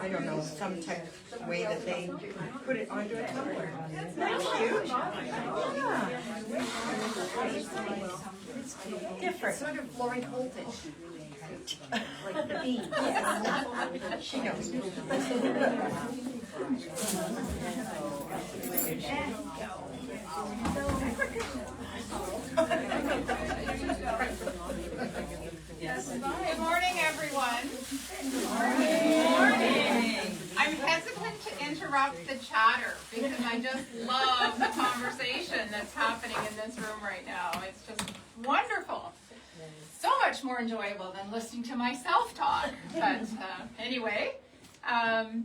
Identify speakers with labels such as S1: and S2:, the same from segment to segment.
S1: I don't know, some type of way that they put it onto a tumbler. That's huge. Yeah. Different.
S2: Sort of Lori Holtish.
S1: Like the bee. She knows.
S3: Good morning, everyone. Good morning. I'm hesitant to interrupt the chatter because I just love the conversation that's happening in this room right now. It's just wonderful. So much more enjoyable than listening to myself talk. But anyway,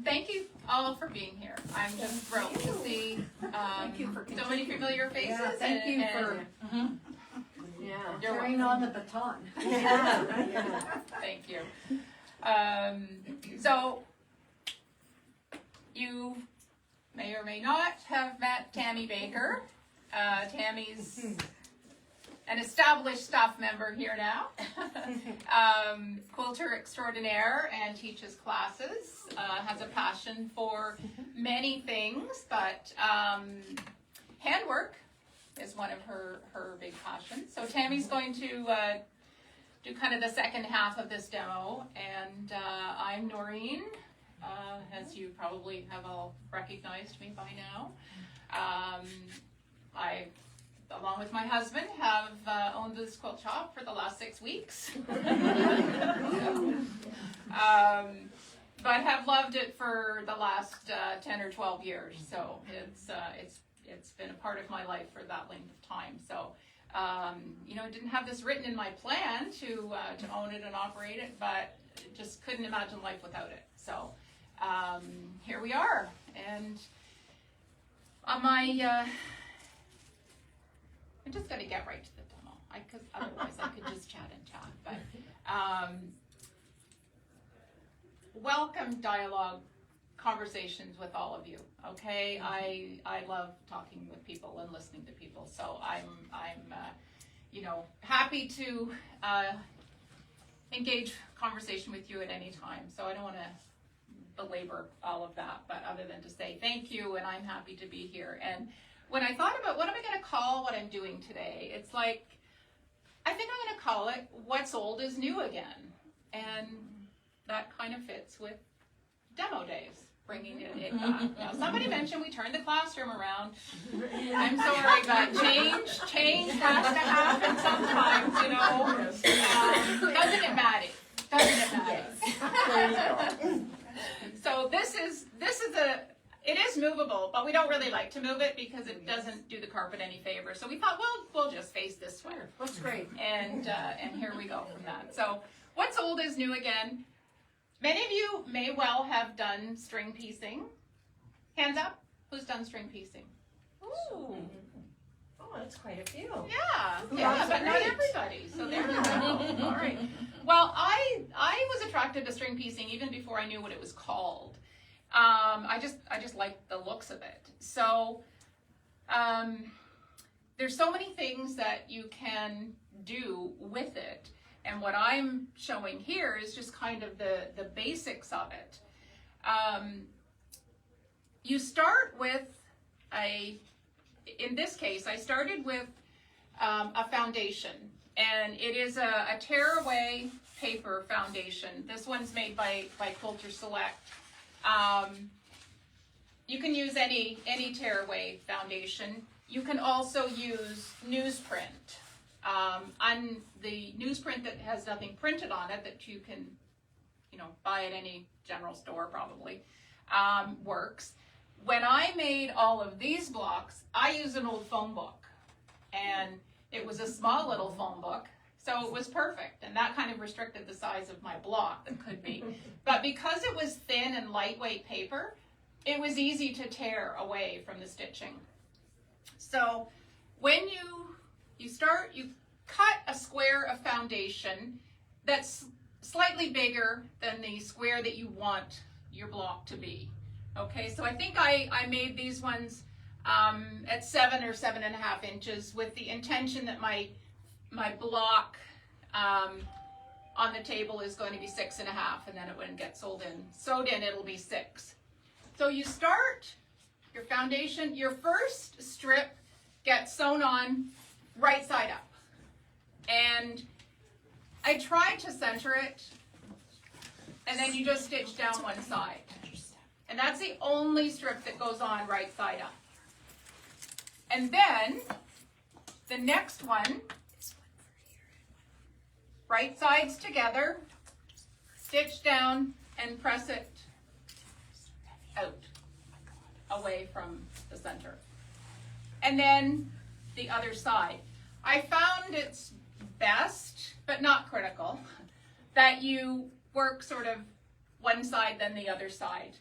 S3: thank you all for being here. I'm just thrilled to see so many familiar faces.
S2: Yeah, thank you for carrying on the baton.
S3: Thank you. So, you may or may not have met Tammy Baker. Tammy's an established staff member here now. Quilter extraordinaire and teaches classes. Has a passion for many things, but handwork is one of her big passions. So Tammy's going to do kind of the second half of this demo, and I'm Noreen, as you probably have all recognized me by now. I, along with my husband, have owned this quilt shop for the last 6 weeks. But have loved it for the last 10 or 12 years, so it's been a part of my life for that length of time. So, you know, I didn't have this written in my plan to own it and operate it, but just couldn't imagine life without it. So, here we are. And on my, I'm just going to get right to the demo, because otherwise I could just chat and chat. But welcome dialogue conversations with all of you. Okay, I love talking with people and listening to people, so I'm you know, happy to engage conversation with you at any time. So I don't want to belabor all of that, but other than to say thank you, and I'm happy to be here. And when I thought about what am I going to call what I'm doing today, it's like, I think I'm going to call it What's Old is New Again, and that kind of fits with demo days. Bringing it back. Now, somebody mentioned we turned the classroom around. I'm sorry, but change has to happen sometimes, you know. Doesn't it matter? Doesn't it matter? So this is it is movable, but we don't really like to move it because it doesn't do the carpet any favor. So we thought, well, we'll just face this way.
S2: Looks great.
S3: And here we go from that. So what's old is new again. Many of you may well have done string piecing. Hands up, who's done string piecing? Ooh.
S1: Oh, that's quite a few.
S3: Yeah, but not everybody. So there you go. All right. Well, I was attracted to string piecing even before I knew what it was called. I just liked the looks of it. So there's so many things that you can do with it. And what I'm showing here is just kind of the basics of it. You start with in this case, I started with a foundation. And it is a tearaway paper foundation. This one's made by Quilters Select. You can use any tearaway foundation. You can also use newsprint. On the newsprint that has nothing printed on it, that you can, you know, buy at any general store probably, works. When I made all of these blocks, I used an old phone book, and it was a small little phone book, so it was perfect, and that kind of restricted the size of my block that could be. But because it was thin and lightweight paper, it was easy to tear away from the stitching. So when you start, you cut a square of foundation that's slightly bigger than the square that you want your block to be. Okay, so I think I made these ones at 7 or 7.5 inches with the intention that my block on the table is going to be 6.5, and then when it gets sewed in, it'll be 6. So you start your foundation, your first strip gets sewn on right side up. And I try to center it, and then you just stitch down one side. And that's the only strip that goes on right side up. And then the next one, right sides together, stitch down and press it out, away from the center. And then the other side. I found it's best, but not critical, that you work sort of one side then the other side.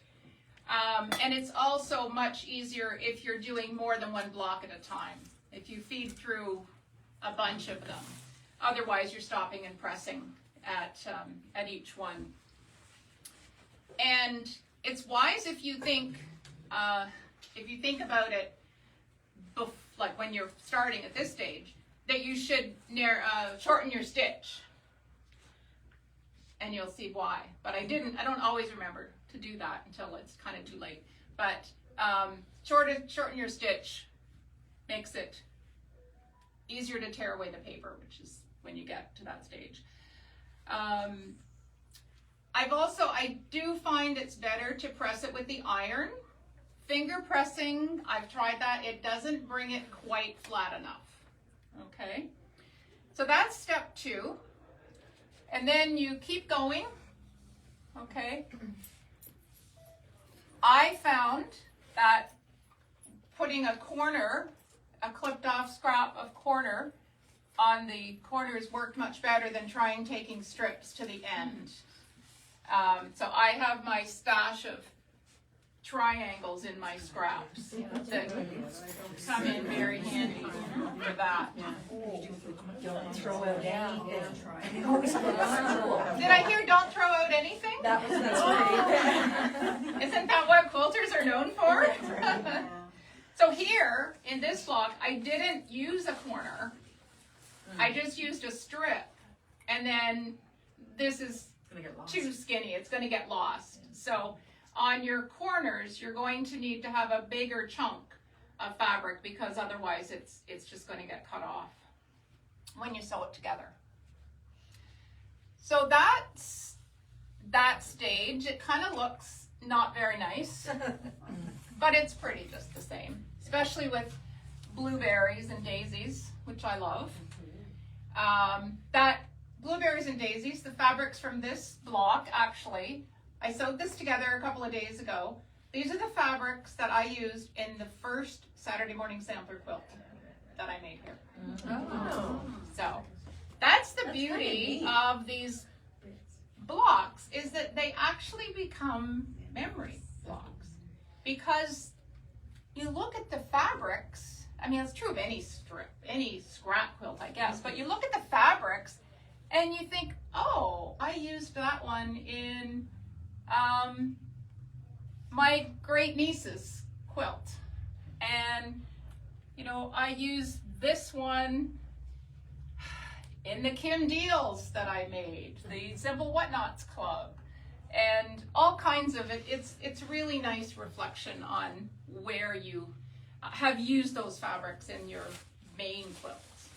S3: And it's also much easier if you're doing more than one block at a time, if you feed through a bunch of them. Otherwise, you're stopping and pressing at each one. And it's wise if you think about it, like when you're starting at this stage, that you should shorten your stitch. And you'll see why. But I don't always remember to do that until it's kind of too late. But shorten your stitch makes it easier to tear away the paper, which is when you get to that stage. I do find it's better to press it with the iron. Finger pressing, I've tried that. It doesn't bring it quite flat enough. Okay, so that's step 2. And then you keep going. Okay. I found that putting a clipped off scrap of corner on the corners worked much better than taking strips to the end. So I have my stash of triangles in my scraps that come in very handy for that.
S1: Don't throw out anything.
S3: Did I hear don't throw out anything?
S1: That's right.
S3: Isn't that what quilters are known for? So here in this block, I didn't use a corner. I just used a strip. And then this is too skinny. It's going to get lost. So on your corners, you're going to need to have a bigger chunk of fabric because otherwise it's just going to get cut off when you sew it together. So that's that stage. It kind of looks not very nice, but it's pretty just the same, especially with blueberries and daisies, which I love. That blueberries and daisies, the fabrics from this block, actually, I sewed this together a couple of days ago. These are the fabrics that I used in the first Saturday morning sampler quilt that I made here.
S1: Oh.
S3: So that's the beauty of these blocks, is that they actually become memory blocks. Because you look at the fabrics, I mean, it's true of any strip, any scrap quilt, I guess, but you look at the fabrics and you think, oh, I used that one in my great niece's quilt. And, you know, I used this one in the Kim Deals that I made, the Simple Whatnots Club, and all kinds of it. It's really nice reflection on where you have used those fabrics in your main quilts.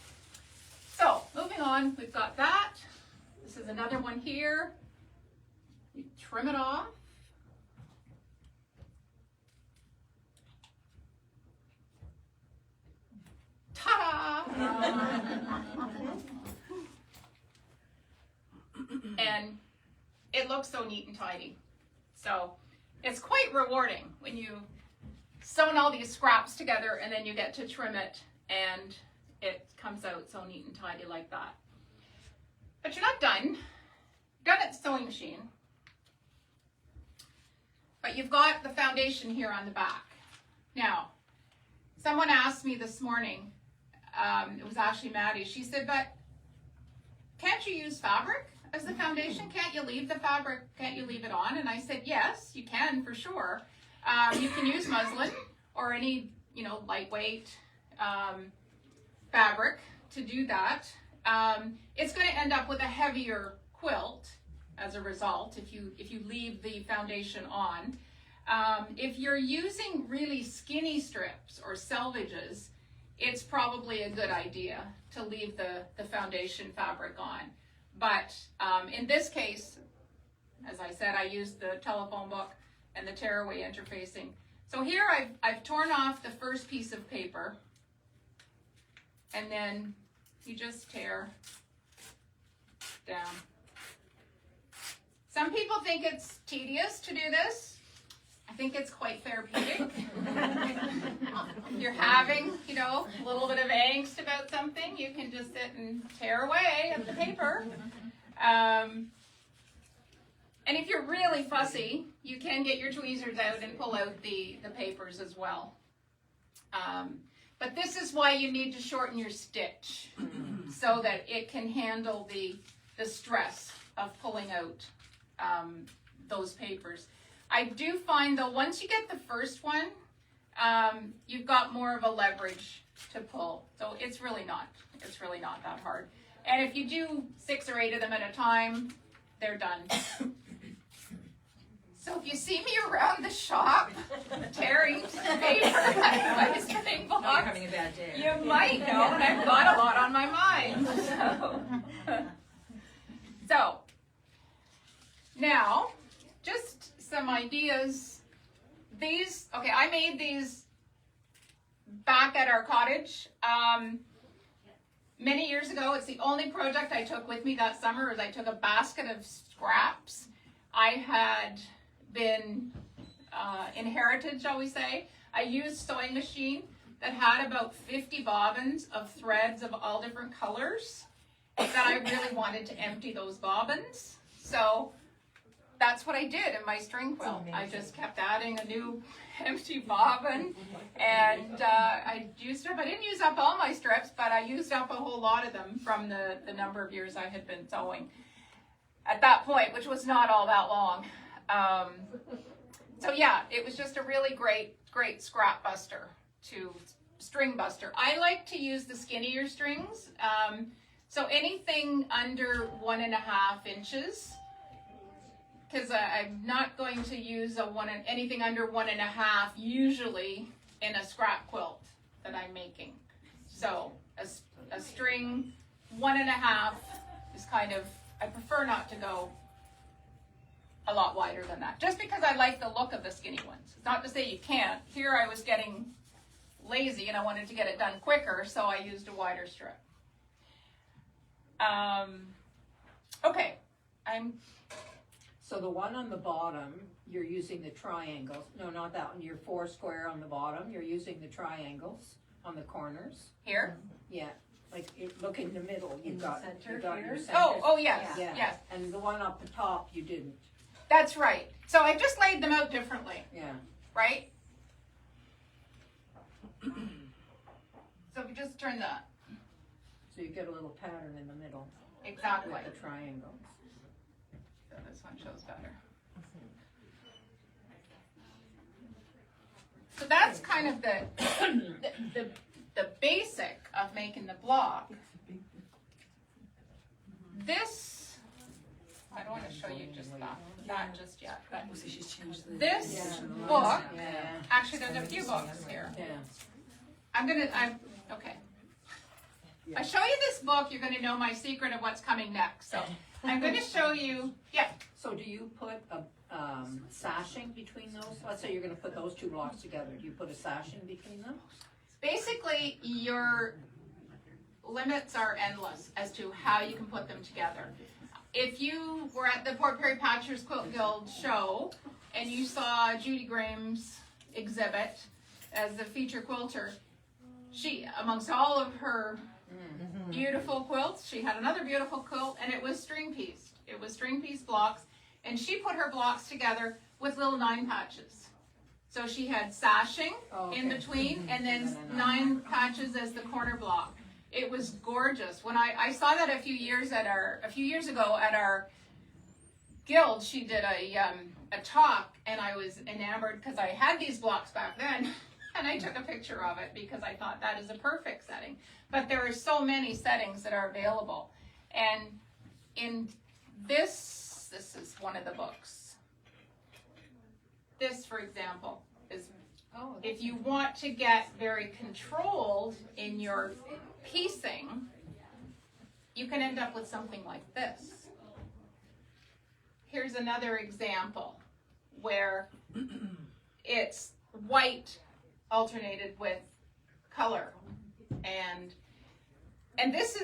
S3: So, moving on, we've got that. This is another one here. You trim it off. Ta-da! And it looks so neat and tidy. So it's quite rewarding when you sewn all these scraps together and then you get to trim it and it comes out so neat and tidy like that. But you're not done. You're done at the sewing machine. But you've got the foundation here on the back. Now, someone asked me this morning, it was actually Maddie, she said, but can't you use fabric as the foundation? Can't you leave the fabric, can't you leave it on? And I said, yes, you can for sure. You can use muslin or any, lightweight fabric to do that. It's going to end up with a heavier quilt as a result if you leave the foundation on. If you're using really skinny strips or selvages, it's probably a good idea to leave the foundation fabric on. But in this case, as I said, I used the telephone book and the tearaway interfacing. So here I've torn off the first piece of paper, and then you just tear down. Some people think it's tedious to do this. I think it's quite therapeutic. If you're having, a little bit of angst about something, you can just sit and tear away at the paper. And if you're really fussy, you can get your tweezers out and pull out the papers as well. But this is why you need to shorten your stitch so that it can handle the stress of pulling out those papers. I do find though, once you get the first one, you've got more of a leverage to pull. So it's really not that hard. And if you do 6 or 8 of them at a time, they're done. So if you see me around the shop tearing paper out of my spinning box,
S1: You're having a bad day.
S3: you might know, and I've got a lot on my mind. So now, just some ideas. I made these back at our cottage many years ago. It's the only project I took with me that summer. I took a basket of scraps I had been inherited, shall we say. I used a sewing machine that had about 50 bobbins of threads of all different colors that I really wanted to empty those bobbins. So that's what I did in my string quilt. I just kept adding a new empty bobbin, and I used up. I didn't use up all my strips, but I used up a whole lot of them from the number of years I had been sewing at that point, which was not all that long. So yeah, it was just a really great scrap buster to string buster. I like to use the skinnier strings, so anything under 1.5 inches. Because I'm not going to use anything under 1.5 usually in a scrap quilt that I'm making. So a string 1.5 is kind of, I prefer not to go a lot wider than that, just because I like the look of the skinny ones. It's not to say you can't. Here I was getting lazy and I wanted to get it done quicker, so I used a wider strip. Okay,
S4: So the one on the bottom, you're using the triangles. No, not that one. Your 4 square on the bottom, you're using the triangles on the corners.
S3: Here?
S4: Yeah, look in the middle. You've got your centers.
S3: Oh yes,
S4: Yeah.
S3: yes.
S4: And the one up the top, you didn't.
S3: That's right. So I just laid them out differently,
S4: Yeah.
S3: right? So if you just turn that.
S4: So you get a little pattern in the middle
S3: Exactly.
S4: with the triangles.
S3: So this one shows better. So that's kind of the basic of making the block. This, I don't want to show you just that just yet, but this book, actually there's a few books here.
S4: Yeah.
S3: Okay. If I show you this book, you're going to know my secret of what's coming next. So I'm going to show you,
S4: So do you put a sashing between those? Let's say you're going to put those 2 blocks together. Do you put a sashing between them?
S3: basically your limits are endless as to how you can put them together. If you were at the Port Perry Patchers Quilt Guild show and you saw Judy Graham's exhibit as the feature quilter, she, amongst all of her beautiful quilts, she had another beautiful quilt, and it was string pieced. It was string piece blocks, and she put her blocks together with little 9 patches. So she had sashing in between, and then 9 patches as the corner block. It was gorgeous. When I saw that a few years ago at our guild, she did a talk, and I was enamored because I had these blocks back then, and I took a picture of it because I thought that is a perfect setting. But there are so many settings that are available, and in this is one of the books. This, for example, is if you want to get very controlled in your piecing, you can end up with something like this. Here's another example where it's white alternated with color, and this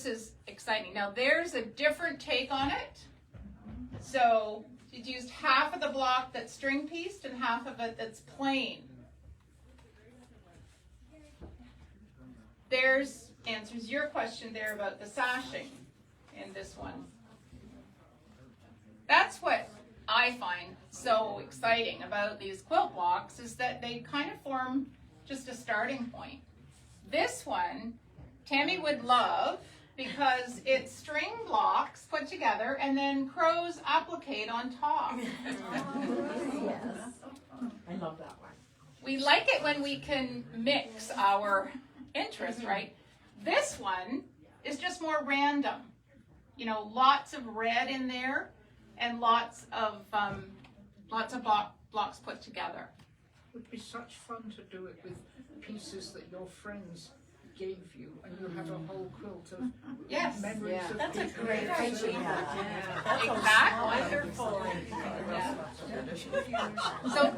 S3: is exciting. Now there's a different take on it. So it used half of the block that's string pieced and half of it that's plain. There's answers your question there about the sashing in this one. That's what I find so exciting about these quilt blocks, is that they kind of form just a starting point. This one, Tammy would love, because it's string blocks put together and then crows applique on top.
S1: I love that one.
S3: We like it when we can mix our interests, right? This one is just more random. You know, lots of red in there and lots of blocks put together.
S5: It would be such fun to do it with pieces that your friends gave you, and you have a whole quilt of
S3: Yes.
S5: memories of
S1: That's a
S5: people.
S1: great idea.
S3: Exactly.
S1: Wonderful.
S3: So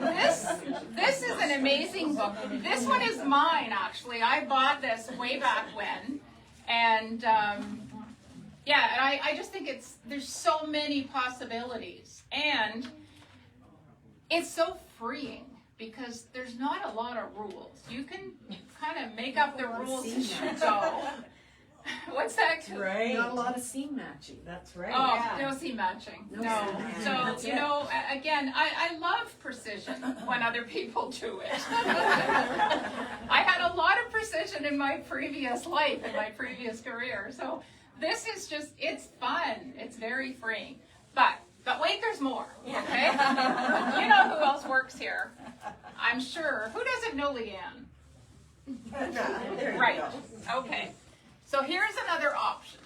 S3: this is an amazing book. This one is mine, actually. I bought this way back when, and yeah, and I just think there's so many possibilities, and it's so freeing because there's not a lot of rules. You can kind of make up the rules as you go. What's that?
S1: Right.
S2: Not a lot of seam matching.
S1: That's right.
S3: Oh,
S1: Yeah.
S3: no seam matching.
S2: No
S3: No.
S2: seam matching.
S3: So,
S2: That's
S3: you
S2: it.
S3: know, again, I love precision when other people do it. I had a lot of precision in my previous life, in my previous career. So this is just, it's fun. It's very freeing. But wait, there's more, okay? You know who else works here. I'm sure. Who doesn't know Leanne?
S1: There you
S3: Right.
S1: go.
S3: Okay. So here's another option.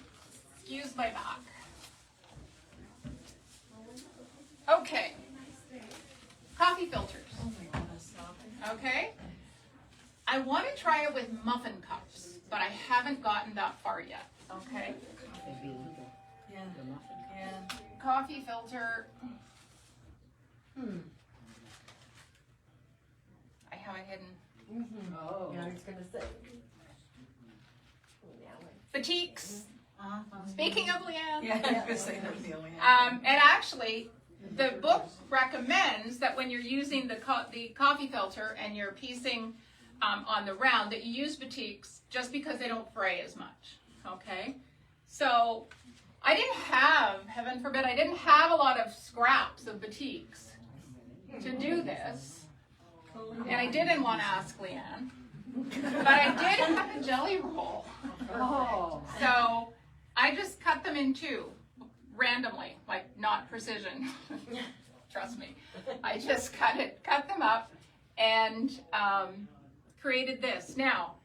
S3: Excuse my back. Okay. Coffee filters. Okay. I want to try it with muffin cups, but I haven't gotten that far yet. Okay.
S2: Yeah.
S3: Coffee filter. I have it hidden.
S4: Oh.
S1: Yeah, I was gonna say.
S3: Batiks. Speaking of Leanne.
S2: Yeah, I was gonna say that was the only.
S3: And actually, the book recommends that when you're using the coffee filter and you're piecing on the round, that you use batiks just because they don't fray as much. Okay? So, I didn't have, heaven forbid, I didn't have a lot of scraps of batiks to do this. And I didn't want to ask Leanne. But I did have a jelly roll.
S4: Oh.
S3: So I just cut them in two, randomly, like not precision. Trust me. I just cut them up and created this. Now,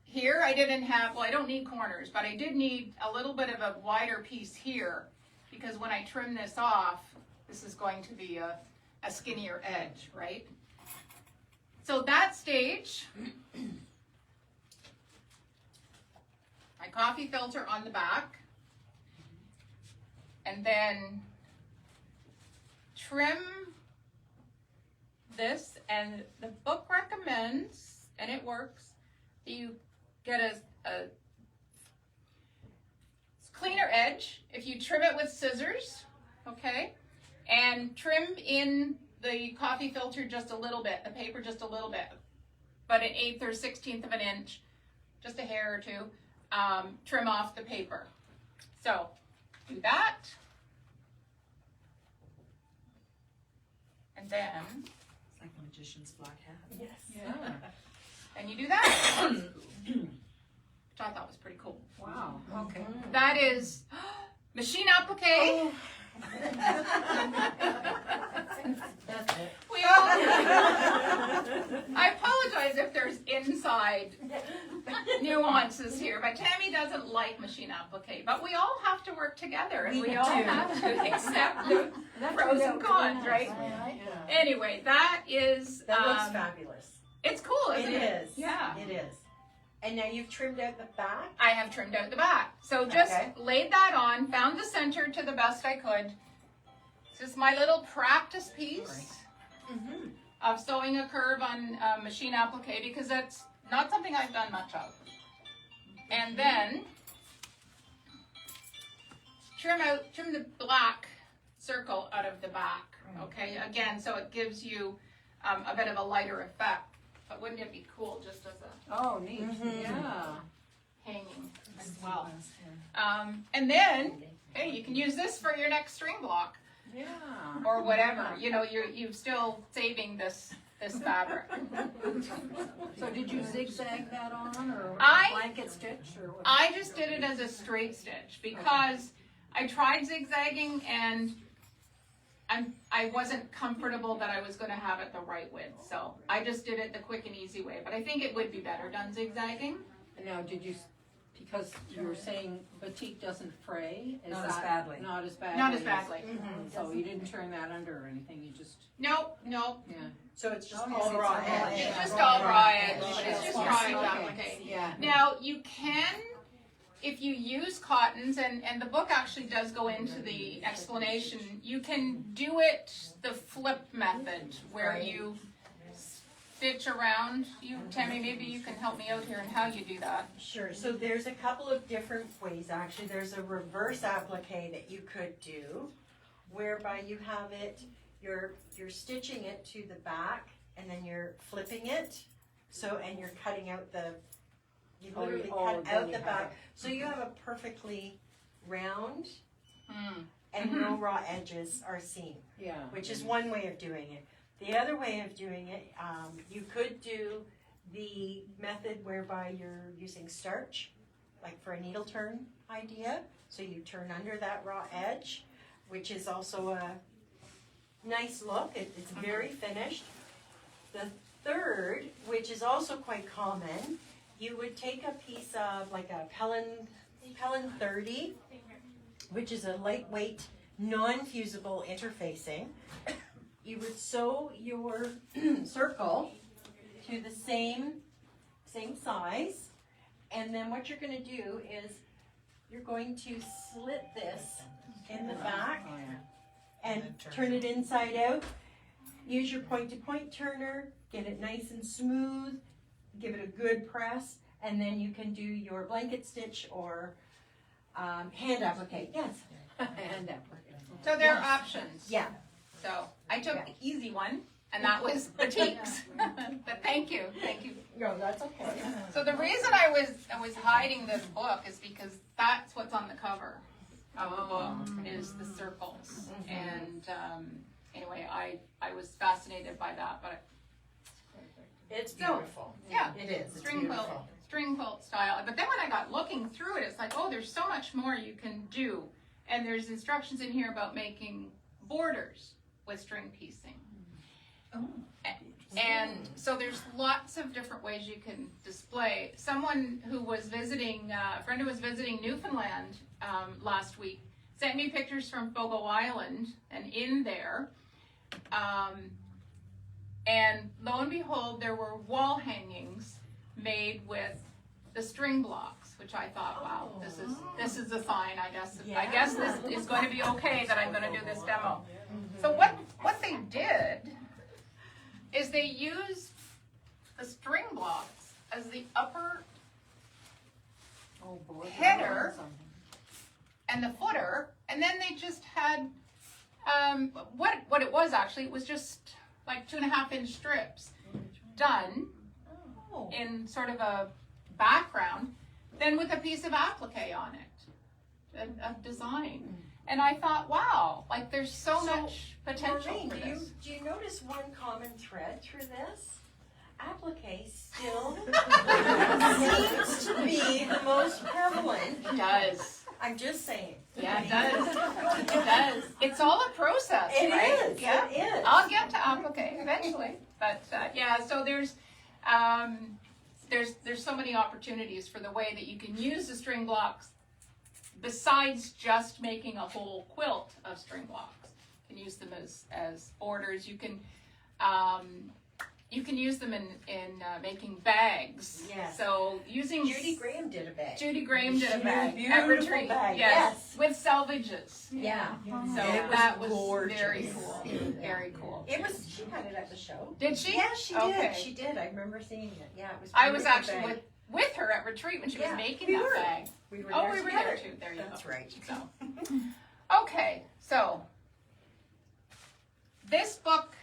S3: here I didn't have, well, I don't need corners, but I did need a little bit of a wider piece here, because when I trim this off, this is going to be a skinnier edge, right? So that stage, my coffee filter on the back, and then trim this, and the book recommends, and it works, that you get a cleaner edge if you trim it with scissors, okay, and trim in the coffee filter just a little bit, the paper just a little bit, but an 1/8 or 1/16 of an inch, just a hair or two, trim off the paper. So, do that. And then,
S2: It's like a magician's black hat.
S1: Yes.
S3: and you do that. Which I thought was pretty cool.
S4: Wow. Okay.
S3: That is machine applique.
S1: That's it.
S3: We all. I apologize if there's inside nuance nuances here, but Tammy doesn't like machine applique, but we all have to work together, and we all
S1: do.
S3: have to accept the pros and cons, right? Anyway, that is,
S1: That looks fabulous.
S3: it's cool, isn't it?
S1: It is.
S3: Yeah.
S1: It is. And now you've trimmed out the back?
S3: I have trimmed out the back. So just
S1: Okay.
S3: laid that on, found the center to the best I could. This is my little practice piece
S1: Mm-hmm.
S3: of sewing a curve on machine applique, because that's not something I've done much of. And then trim the black circle out of the back, okay? Again, so it gives you a bit of a lighter effect. But wouldn't it be cool just as a
S4: Oh, neat,
S1: Mhm.
S4: yeah.
S3: hanging as well? And then, hey, you can use this for your next string block
S4: Yeah.
S3: or whatever. You know, you're still saving this fabric.
S4: So did you zigzag that on, or
S3: I-
S4: blanket stitch, or what?
S3: I just did it as a straight stitch because I tried zigzagging and I wasn't comfortable that I was going to have it the right width. So I just did it the quick and easy way. But I think it would be better done zigzagging.
S4: Now, did you, because you were saying batik doesn't fray? Is
S1: Not as
S4: that
S1: badly.
S4: Not as badly.
S3: Not as badly.
S1: Mm-hmm.
S4: So you didn't turn that under or anything, you just,
S3: Nope.
S4: yeah.
S1: So it's just
S4: Oh,
S1: all
S4: yes,
S1: raw
S4: it's all
S1: edge.
S4: raw
S3: It's
S4: edge.
S3: just
S1: Raw
S3: all raw edge.
S1: edge.
S3: It's just
S1: Yes.
S3: raw
S1: Yes.
S3: applique.
S4: Yeah.
S3: Now you can, if you use cottons, and the book actually does go into the explanation, you can do it the flip method where
S1: Right.
S3: you stitch around. Tammy, maybe you can help me out here in how you do that.
S1: Sure, so there's a couple of different ways, actually. There's a reverse applique that you could do, whereby you have it, you're stitching it to the back, and then you're flipping it, so, and you're cutting out you
S4: Oh,
S1: literally
S4: oh,
S1: cut
S4: then
S1: out
S4: you
S1: the
S4: have
S1: back,
S4: it.
S1: so you have a perfectly round,
S3: Mm.
S1: and no raw edges are seen,
S4: Yeah.
S1: which is one way of doing it. The other way of doing it, you could do the method whereby you're using starch, like for a needle turn idea. So you turn under that raw edge, which is also a nice look. It's very finished. The third, which is also quite common, you would take a piece of like a Pellin 30, which is a lightweight, non-fusible interfacing. You would sew your circle to the same size, and then what you're going to do is you're going to slit this in the back
S4: Oh, yeah.
S1: and turn it inside out. Use your point-to-point turner, get it nice and smooth, give it a good press, and then you can do your blanket stitch or hand applique. Yes.
S4: And that worked.
S3: So there are options.
S1: Yeah.
S3: So I took the easy one, and that was batiks. But thank you.
S1: No, that's okay.
S3: So the reason I was hiding this book is because that's what's on the cover of the book is the circles. And anyway, I was fascinated by that. But
S1: It's beautiful.
S3: yeah,
S1: It is. It's
S3: string
S1: beautiful.
S3: quilt style. But then when I got looking through it, it's like, oh, there's so much more you can do. And there's instructions in here about making borders with string piecing. And so there's lots of different ways you can display. Someone who was visiting, a friend who was visiting Newfoundland last week, sent me pictures from Fogo Island and in there. And lo and behold, there were wall hangings made with the string blocks, which I thought, wow, this is a sign, I guess. I guess this is going to be okay that I'm going to do this demo. So what they did is they used the string blocks as the upper
S4: Oh, boy.
S3: Header. and the footer, and then they just had what it was actually. It was just like 2.5-inch strips done in sort of a background, then with a piece of applique on it, a design. And I thought, wow, like there's so much potential
S1: Maureen,
S3: for this.
S1: do you notice one common thread through this? Applique still seems to be the most prevalent.
S3: It does.
S1: I'm just saying.
S3: Yeah, it does. It does. It's all a process,
S1: It
S3: right?
S1: is.
S3: Yeah.
S1: It is.
S3: I'll get to applique eventually. But yeah, so there's there's so many opportunities for the way that you can use the string blocks besides just making a whole quilt of string blocks. You can use them as borders. You can use them in making bags.
S1: Yes.
S3: So using
S1: Judy Graham did a bag.
S3: Judy Graham did
S1: She
S3: a
S1: did a
S3: bag at
S1: beautiful
S3: retreat.
S1: bag,
S3: Yes, with salvages.
S1: Yeah.
S3: So
S1: It was
S3: that was
S1: gorgeous.
S3: very cool. Very cool.
S1: It was, she had it at the show.
S3: Did she?
S1: Yeah, she
S3: Okay.
S1: did. She did. I remember seeing it. Yeah, it was.
S3: I was
S1: beautiful
S3: actually
S1: bag.
S3: with her at retreat when she was
S1: Yeah,
S3: making
S1: we
S3: that
S1: were.
S3: bag.
S1: We were
S3: Oh,
S1: there
S3: we were
S1: together.
S3: there too. There you
S1: That's
S3: go.
S1: right.
S3: So, okay, so this book,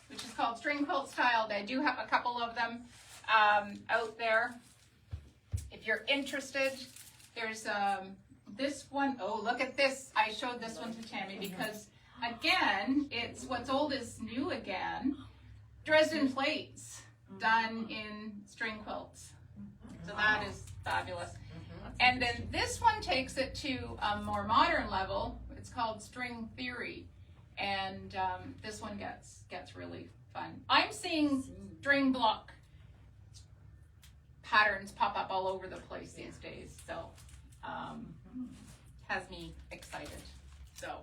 S3: which is called String Quilt Styled, I do have a couple of them out there. If you're interested, there's this one. Oh, look at this. I showed this one to Tammy because, again, it's what's old is new again. Dresden plates done in string quilts. So that is fabulous. And then this one takes it to a more modern level. It's called String Theory. And this one gets really fun. I'm seeing string block patterns pop up all over the place these days. So has me excited. So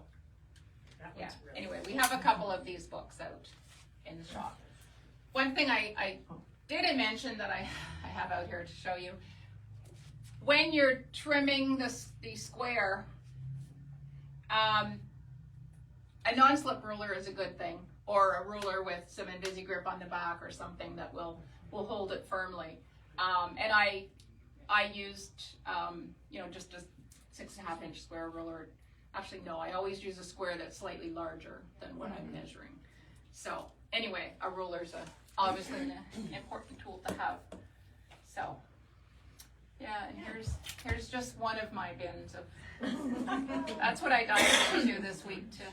S3: yeah, anyway, we have a couple of these books out in the shop. One thing I didn't mention that I have out here to show you, when you're trimming the square, a non-slip ruler is a good thing, or a ruler with some Invisi-Grip on the back or something that will hold it firmly. And I used, just a 6.5 inch square ruler. Actually, no, I always use a square that's slightly larger than what I'm measuring. So anyway, a ruler's obviously an important tool to have. So yeah, and here's just one of my bins of. That's what I dived into this week too.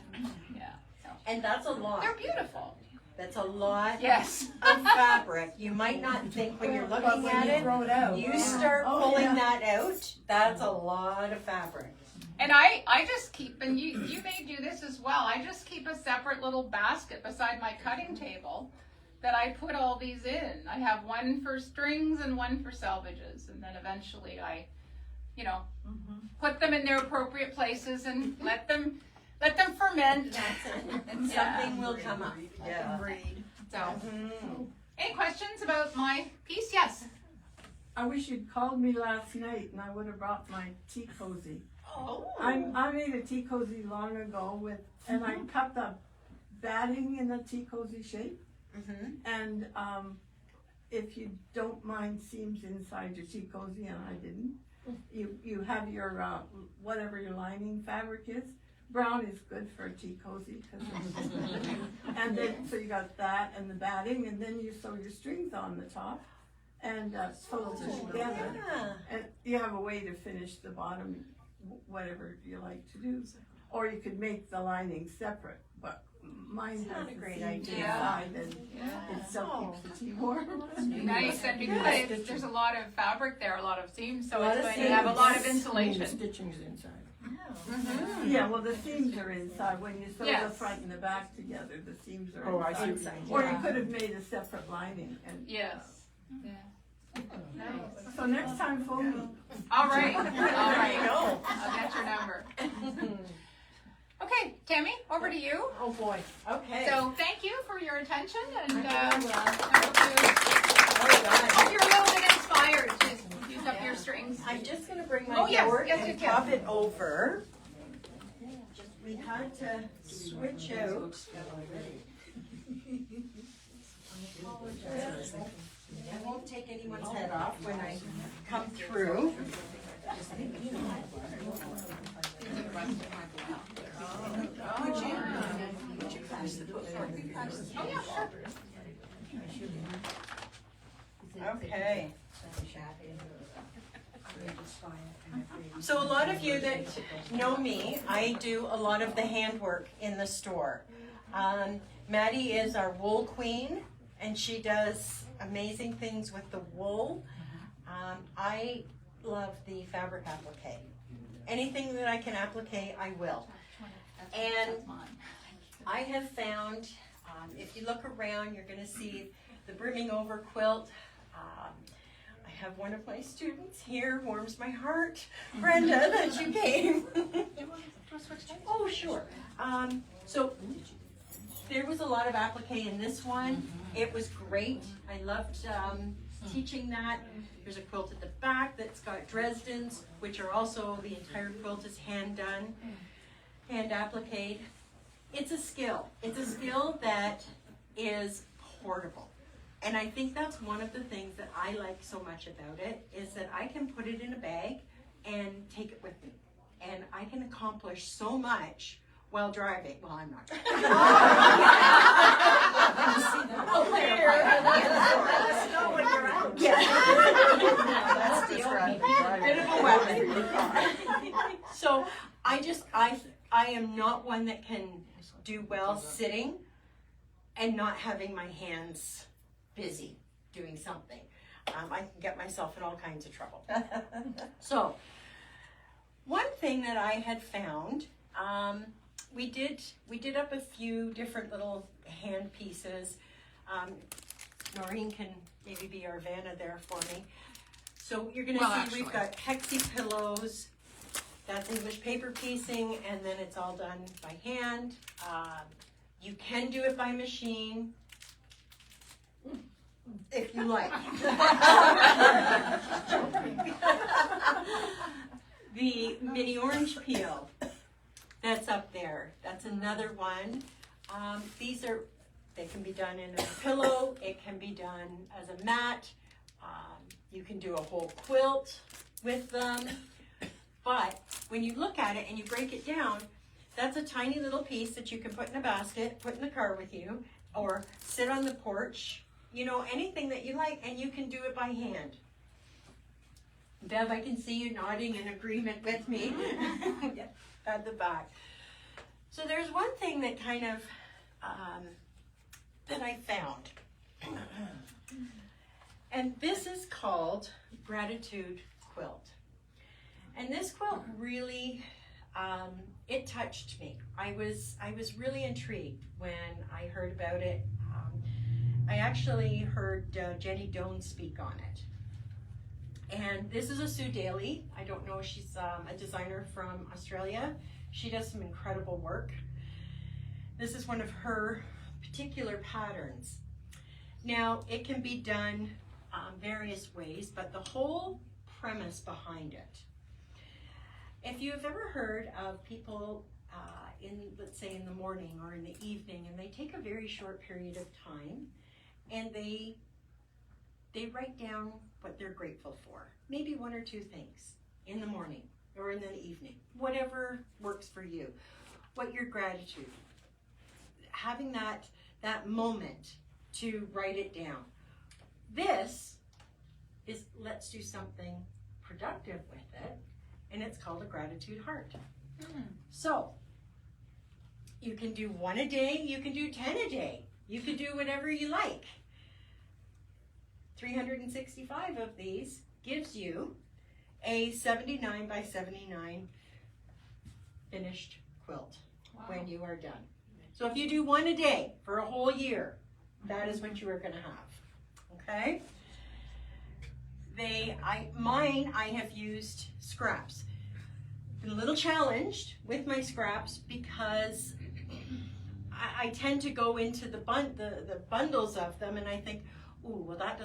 S3: Yeah. So.
S1: And that's a lot.
S3: They're beautiful.
S1: That's a lot
S3: Yes.
S1: of fabric. You might not think when you're looking at it. You start pulling that out, that's a lot of fabric.
S3: And I just keep, and you may do this as well, I just keep a separate little basket beside my cutting table that I put all these in. I have one for strings and one for salvages, and then eventually I, put them in their appropriate places and let them ferment.
S1: That's it. And
S3: Yeah.
S1: something will come up. Yeah.
S3: So, any questions about my piece? Yes.
S6: I wish you'd called me last night and I would have brought my tea cozy.
S1: Oh.
S6: I made a tea cozy long ago and I cut the batting in the tea cozy shape.
S1: Mm-hmm.
S6: And if you don't mind seams inside your tea cozy, and I didn't, you have your whatever your lining fabric is. Brown is good for a tea cozy, and then so you got that and the batting, and then you sew your strings on the top, and sew them together.
S1: Yeah.
S6: And you have a way to finish the bottom, whatever you like to do, or you could make the lining separate. But mine
S1: That's
S6: has
S1: not a
S6: the
S1: great
S6: seam
S1: idea.
S6: inside, and it still keeps the tea warm.
S3: Nice, and because there's a lot of fabric there, a lot of seams, so
S1: A lot
S3: it's
S1: of
S3: going to have a lot of
S1: seams.
S3: insulation.
S5: Stitching's inside.
S6: Yeah, well, the seams are inside. When you sew the
S3: Yes.
S6: front and the back together, the seams are
S5: Oh, I see.
S6: inside.
S1: Inside,
S6: Or
S1: yeah.
S6: you could have made a separate lining. And
S3: Yes. Yeah. Nice.
S6: so next time, phone me.
S3: All right. All right.
S1: go.
S3: I'll get your number. Okay, Tammy, over to you.
S1: Oh boy. Okay.
S3: So thank you for your attention, and I
S1: Oh
S3: hope you're a little bit inspired to use up your strings.
S1: I'm just gonna bring my
S3: Oh, yes,
S1: board
S3: yes, you
S1: and
S3: can.
S1: pop it over. We had to switch out. I won't take anyone's head off when I come through.
S3: Oh yeah, sure.
S1: Okay. So a lot of you that know me, I do a lot of the handwork in the store. Maddie is our wool queen, and she does amazing things with the wool. I love the fabric applique. Anything that I can applique, I will. And I have found, if you look around, you're going to see the brimming over quilt. have one of my students here, warms my heart, Brenda, that you came. Oh, sure. So there was a lot of applique in this one. It was great. I loved teaching that. There's a quilt at the back that's got Dresdens, which are also, the entire quilt is hand done, hand appliqued. It's a skill. It's a skill that is portable. And I think that's one of the things that I like so much about it, is that I can put it in a bag and take it with me. And I can accomplish so much while driving. Well, I'm not. Bit of a weapon. So I am not one that can do well sitting and not having my hands busy doing something. I can get myself in all kinds of trouble. So one thing that I had found, we did up a few different little hand pieces. Noreen can maybe be our Vanna there for me. So you're gonna see we've got hexie pillows, that's English paper piecing, and then it's all done by hand. You can do it by machine, if you like. The mini orange peel, that's up there. That's another one. They can be done in a pillow. It can be done as a mat. You can do a whole quilt with them. But when you look at it and you break it down, that's a tiny little piece that you can put in a basket, put in the car with you, or sit on the porch, you know, anything that you like, and you can do it by hand. Bev, I can see you nodding in agreement with me at the back. So there's one thing that kind of, that I found. And this is called Gratitude Quilt. And this quilt really, it touched me. I was really intrigued when I heard about it. I actually heard Jenny Doan speak on it. And this is a Sue Daly. I don't know, she's a designer from Australia. She does some incredible work. This is one of her particular patterns. Now, it can be done various ways, but the whole premise behind it. If you've ever heard of people let's say in the morning or in the evening, and they take a very short period of time and they write down what they're grateful for, maybe one or two things in the morning or in the evening, whatever works for you, what your gratitude, having that moment to write it down. This is, let's do something productive with it, and it's called a gratitude heart. So you can do one a day, you can do 10 a day, you can do whatever you like. 365 of these gives you a 79 by 79 finished quilt when you are done. So if you do one a day for a whole year, that is what you are going to have. Okay? I have used scraps. Been a little challenged with my scraps because I tend to go into the bundles of them, and I think, ooh, well that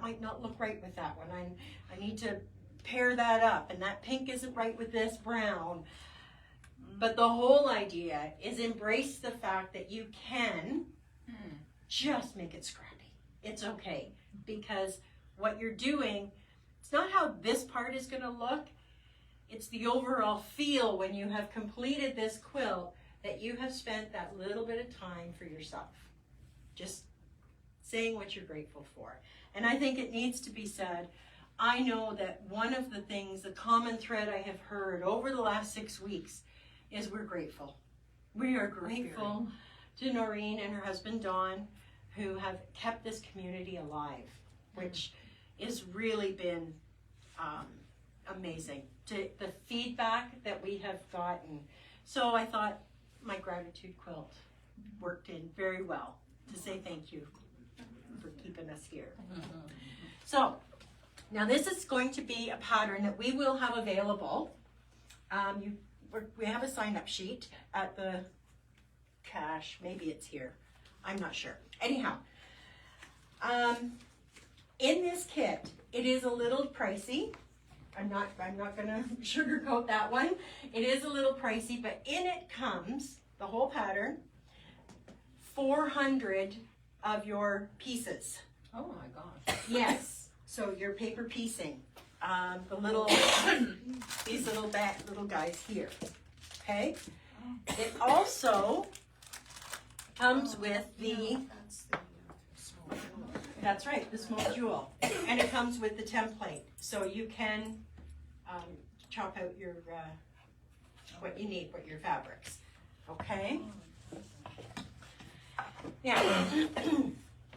S1: might not look right with that one. I need to pair that up, and that pink isn't right with this brown. But the whole idea is embrace the fact that you can just make it scrappy. It's okay, because what you're doing, it's not how this part is going to look, it's the overall feel when you have completed this quilt, that you have spent that little bit of time for yourself. Just saying what you're grateful for. And I think it needs to be said, I know that one of the things, the common thread I have heard over the last 6 weeks is we're grateful. We are grateful to Noreen and her husband Don, who have kept this community alive, which has really been amazing. The feedback that we have gotten. So I thought my gratitude quilt worked in very well to say thank you for keeping us here. So Now this is going to be a pattern that we will have available. We have a sign-up sheet at the cache. Maybe it's here. I'm not sure. Anyhow, in this kit, it is a little pricey. I'm not gonna sugarcoat that one. It is a little pricey, but in it comes the whole pattern, 400 of your pieces.
S4: Oh my gosh.
S1: Yes. So your paper piecing, the little these little guys here. Okay. It also comes with the. That's right, the small jewel, and it comes with the template, so you can chop out your what you need, what your fabrics. Okay. Now.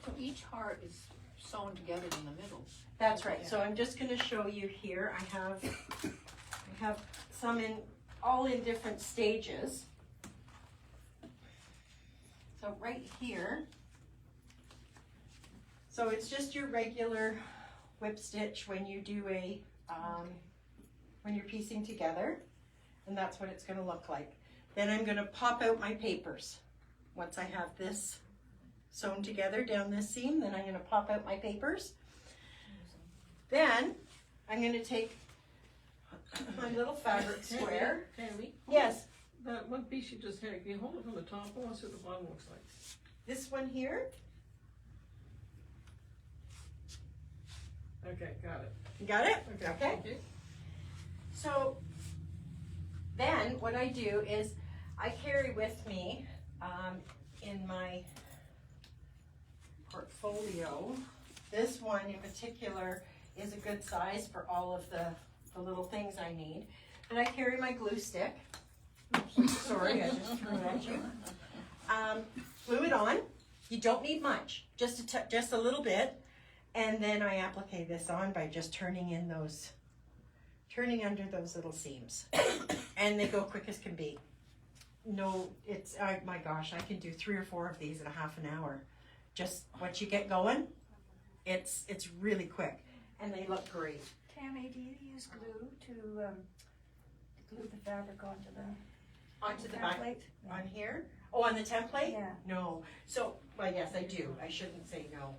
S4: So each heart is sewn together in the middle.
S1: That's right. So I'm just going to show you here. I have some all in different stages. So right here. So it's just your regular whip stitch when you do when you're piecing together, and that's what it's going to look like. Then I'm going to pop out my papers. Once I have this sewn together down this seam, then I'm going to pop out my papers. Then I'm going to take my little fabric square.
S5: Tammy,
S1: Yes,
S5: that one piece you just had, can you hold it from the top? I want to see what the bottom looks like.
S1: this one here.
S5: Okay, got it.
S1: You got it?
S5: Okay. Thank you.
S1: So then what I do is I carry with me in my portfolio, this one in particular is a good size for all of the little things I need. But I carry my glue stick. Sorry, I just threw it at you. Glue it on. You don't need much, just a little bit. And then I applique this on by just turning under those little seams. And they go quick as can be. No, it's, oh my gosh, I can do 3 or 4 of these in a half an hour. Just once you get going, it's really quick. And they look great.
S7: Tammy, do you use glue to glue the fabric onto the
S1: Back
S7: template?
S1: on here. Oh, on the template?
S7: Yeah.
S1: No. So, well, yes, I do. I shouldn't say no.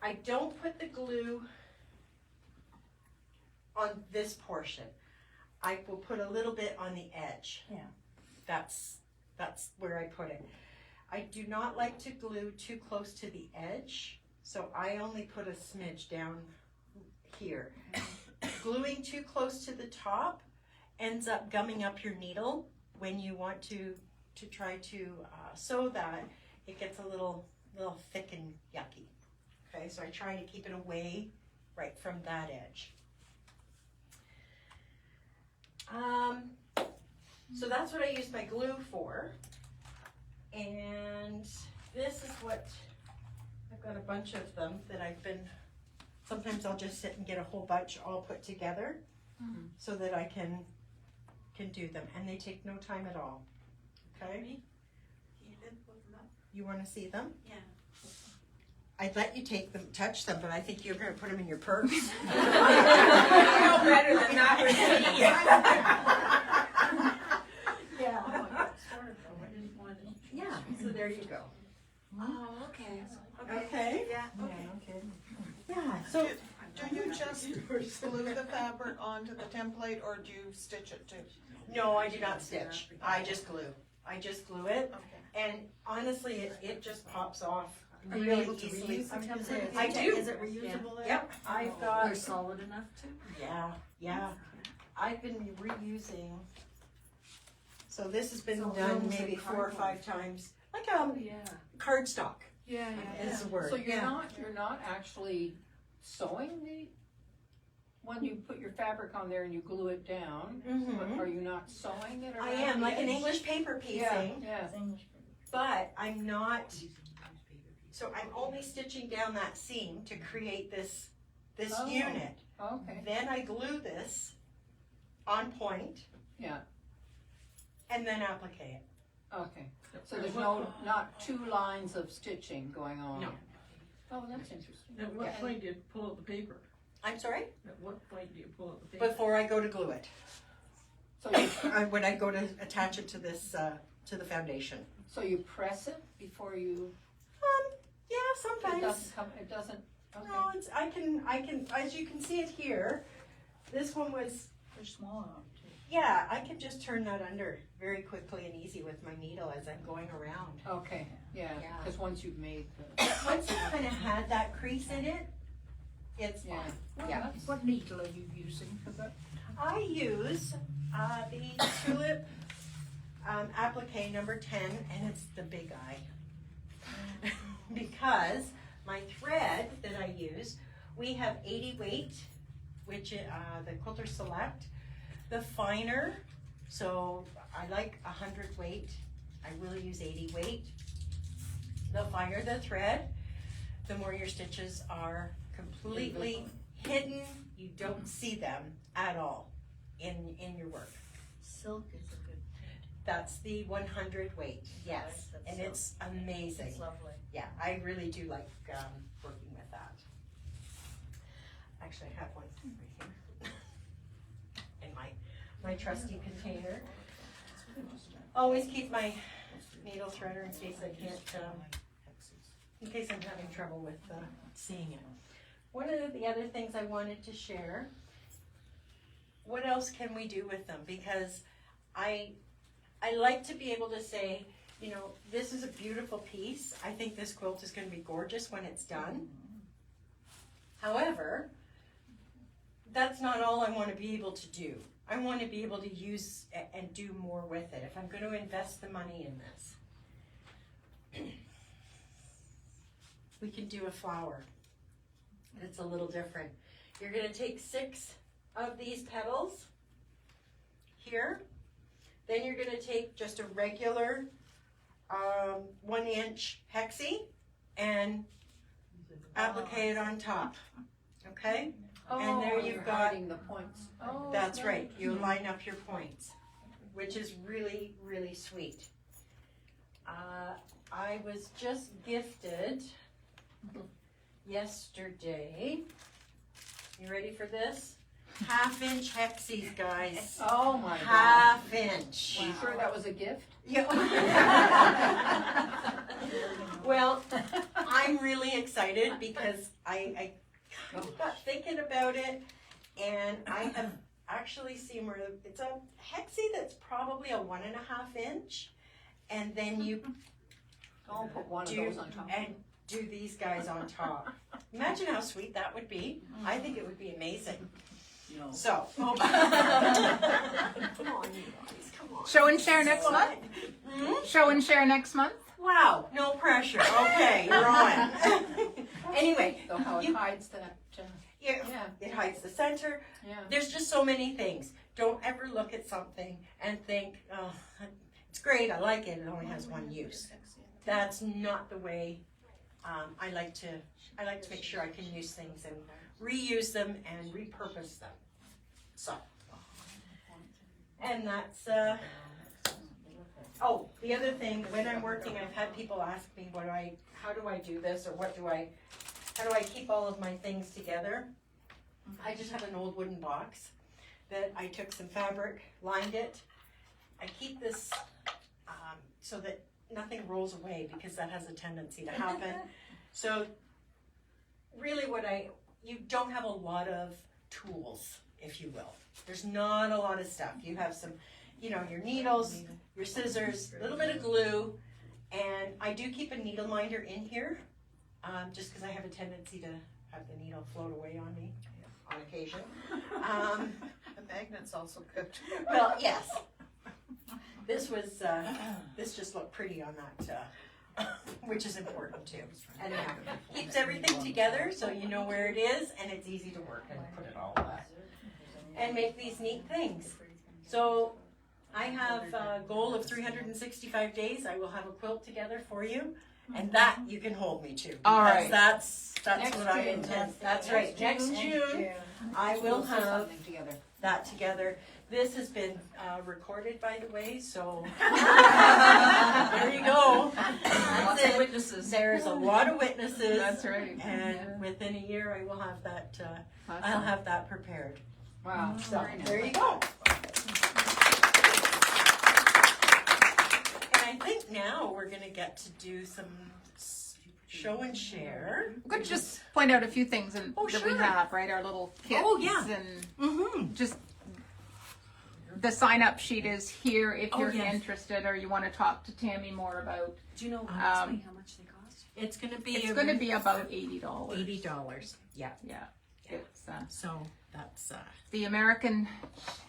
S1: I don't put the glue on this portion. I will put a little bit on the edge.
S7: Yeah.
S1: That's where I put it. I do not like to glue too close to the edge, so I only put a smidge down here. Gluing too close to the top ends up gumming up your needle when you want to try to sew that. It gets a little thick and yucky. Okay, so I try to keep it away right from that edge. So that's what I use my glue for. And this is what, I've got a bunch of them that sometimes I'll just sit and get a whole bunch all put together so that I can do them. And they take no time at all. Okay? You want to see them?
S7: Yeah.
S1: I'd let you touch them, but I think you're going to put them in your purse.
S2: You know better than that with me.
S1: Yeah.
S7: Yeah.
S1: Yeah. So there you go.
S7: Oh, okay.
S1: Okay.
S7: Yeah.
S1: Okay. Yeah. So
S8: Do you just glue the fabric onto the template, or do you stitch it too?
S1: no, I do not stitch. I just glue. I just glue it,
S8: Okay.
S1: and honestly, it just pops off
S7: Are you
S1: really
S7: able to
S1: easily.
S7: reuse the template?
S1: I do.
S7: Is it reusable then?
S1: Yep. I've got.
S7: They're solid enough to?
S1: Yeah. I've been reusing. So this has been
S7: So
S1: done
S7: those
S1: maybe
S7: are
S1: 4 or 5
S7: cardboard.
S1: times. Like
S7: Yeah.
S1: cardstock
S4: Yeah,
S1: is the word.
S4: So you're
S1: Yeah.
S4: not actually sewing when you put your fabric on there and you glue it down,
S1: Mhm.
S4: are you not sewing it around?
S1: I am
S4: the
S1: like an
S4: edge?
S1: English paper piecing,
S4: Yeah,
S1: but I'm not. So I'm only stitching down that seam to create this
S4: Oh.
S1: unit.
S4: okay,
S1: Then I glue this on point.
S4: Yeah.
S1: And then applique it.
S4: okay. So there's not 2 lines of stitching going on?
S1: No.
S4: Oh, that's interesting.
S5: At what
S1: Yeah.
S5: point do you pull out the paper?
S1: I'm sorry?
S5: At what point do you pull out the paper?
S1: Before I go to glue it.
S4: So you,
S1: When I go to attach it to this, to the foundation.
S4: so you press it before you,
S1: Yeah,
S4: it
S1: sometimes.
S4: doesn't come, it doesn't, okay.
S1: No, it's, I can, as you can see it here, this one was,
S8: They're small enough too.
S1: yeah, I can just turn that under very quickly and easy with my needle as I'm going around.
S4: Okay, yeah,
S1: Yeah.
S4: because once you've made the,
S1: Once you kind of had that crease in it, it's
S4: yeah.
S1: fine. Yeah.
S5: What needle are you using for that?
S1: I use the Tulip applique number 10, and it's the big eye. Because my thread that I use, we have 80 weight, which the Quilters Select. The finer, so I like 100 weight. I will use 80 weight. The finer the thread, the more your stitches are completely hidden. You don't see them at all in your work.
S8: Silk is a good
S1: That's the 100 weight, yes,
S8: That's
S1: and
S8: silk.
S1: it's amazing.
S8: It's lovely.
S1: Yeah, I really do like working with that. Actually, I have one right here in my trusty container. Always keep my needle threader in case I can't, in case I'm having trouble with seeing it. One of the other things I wanted to share, what else can we do with them? Because I like to be able to say, you know, this is a beautiful piece. I think this quilt is going to be gorgeous when it's done. However, that's not all I want to be able to do. I want to be able to use and do more with it if I'm going to invest the money in this. We can do a flower. It's a little different. You're going to take 6 of these petals here. Then you're going to take just a regular 1-inch hexie and applique it on top. Okay? And there
S4: Oh,
S1: you've
S4: you're
S1: got-
S4: hiding the points. Oh,
S1: That's right. You line up your points, which is really, really sweet. I was just gifted yesterday. You ready for this? 1/2-inch hexies, guys.
S4: Oh my God.
S1: 1/2-inch.
S4: You sure that was a gift?
S1: Yeah. Well, I'm really excited because I kind of got thinking about it, and I have actually seen where it's a hexie that's probably a 1.5 inch, and then you
S4: I'll put one of
S1: do
S4: those on top.
S1: and do these guys on top. Imagine how sweet that would be. I think it would be amazing.
S8: No.
S1: So, come on, you guys, come on.
S2: Show and share next month?
S1: Hmm?
S2: Show and share next month?
S1: Wow, no pressure. Okay, you're on. Anyway,
S4: So how it
S1: you-
S4: hides that,
S1: yeah,
S4: yeah,
S1: it hides the center.
S4: yeah.
S1: There's just so many things. Don't ever look at something and think, oh, it's great, I like it, it only has one use. That's not the way I like to make sure I can use things and reuse them and repurpose them. So, and that's, oh, the other thing, when I'm working, I've had people ask me how do I do this, or how do I keep all of my things together? I just have an old wooden box that I took some fabric, lined it. I keep this so that nothing rolls away, because that has a tendency to happen. So really you don't have a lot of tools, if you will. There's not a lot of stuff. You have some, your needles, your scissors, a little bit of glue, and I do keep a needle minder in here, just because I have a tendency to have the needle float away on me on occasion.
S8: The magnet's also good.
S1: Well, yes. This just looked pretty on that, which is important too. And keeps everything together so you know where it is, and it's easy to work and put it all back. And make these neat things. So I have a goal of 365 days. I will have a quilt together for you, and that you can hold me to.
S2: All
S1: because
S2: right.
S1: That's
S4: Next
S1: what I
S4: June.
S1: intend. That's right. Next June, I will
S4: We'll put
S1: have
S4: something together.
S1: that together. This has been recorded, by the way, so there you go.
S2: Lots of witnesses.
S1: There's a lot of witnesses.
S3: That's right.
S1: And within a year, I will have that. I'll have that prepared.
S4: Wow.
S1: So
S4: Very nice.
S1: there you go. And I think now we're gonna get to do some show and share.
S3: We could just point out a few things that we
S1: sure.
S3: have, right? Our little kits.
S1: Oh, yeah.
S3: And
S1: Mm-hmm.
S3: just the sign-up sheet is here if
S1: Oh,
S3: you're
S1: yes.
S3: interested or you want to talk to Tammy more about.
S2: Do you know
S3: how
S2: much they cost?
S1: It's gonna be.
S3: It's going to be about $80.
S1: $80. Yeah.
S3: Yeah. It's
S1: So that's
S3: the American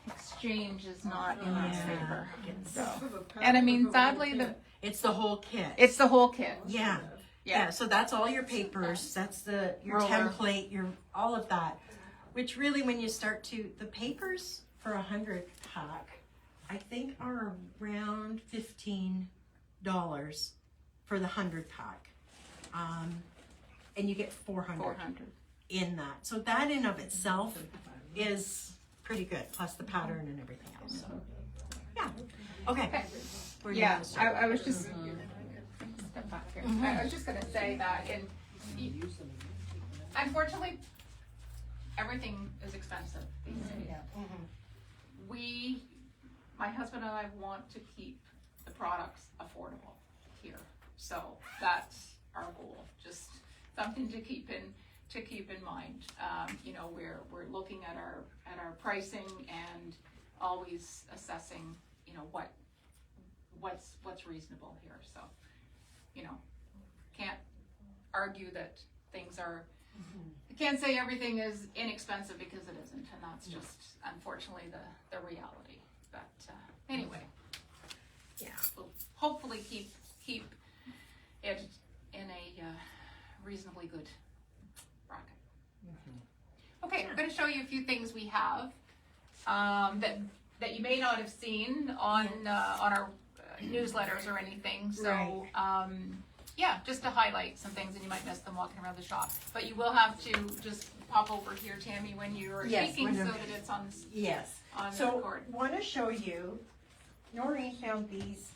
S3: exchange is not in our
S1: Yeah.
S3: favor.
S1: It's-
S3: So,
S5: For the pattern,
S3: and I mean,
S5: for the whole
S3: sadly,
S5: kit.
S1: it's the whole kit.
S3: it's the whole kit.
S1: Yeah. Yeah, so that's all your papers, that's your
S3: Roller.
S1: template, your, all of that. Which really, when you start to, the papers for 100 pack, I think are around $15 for the 100 pack. And you get 400
S3: 400.
S1: in that. So that in of itself is pretty good, plus the pattern and everything else, so. Yeah, okay. Where do you
S3: Yeah,
S1: wanna start?
S3: I was just step back here. I was just going to say that, and unfortunately, everything is expensive these days.
S1: Mhm.
S3: My husband and I want to keep the products affordable here, so that's our goal. Just something to keep in mind. You know, we're looking at our pricing and always assessing, you know, what's reasonable here. So, you know, can't argue that things are. You can't say everything is inexpensive because it isn't, and that's just unfortunately the reality. But anyway,
S1: Yeah.
S3: we'll hopefully keep it in a reasonably good bracket. Okay, I'm going to show you a few things we have that you may not have seen on our newsletters or anything. So yeah, just to highlight some things, and you might miss them walking around the shop. But you will have to just pop over here, Tammy, when you're
S1: Yes,
S3: speaking,
S1: when
S3: so
S1: I'm-
S3: that it's
S1: Yes.
S3: on the
S1: So,
S3: record.
S1: want to show you, Noreen found these,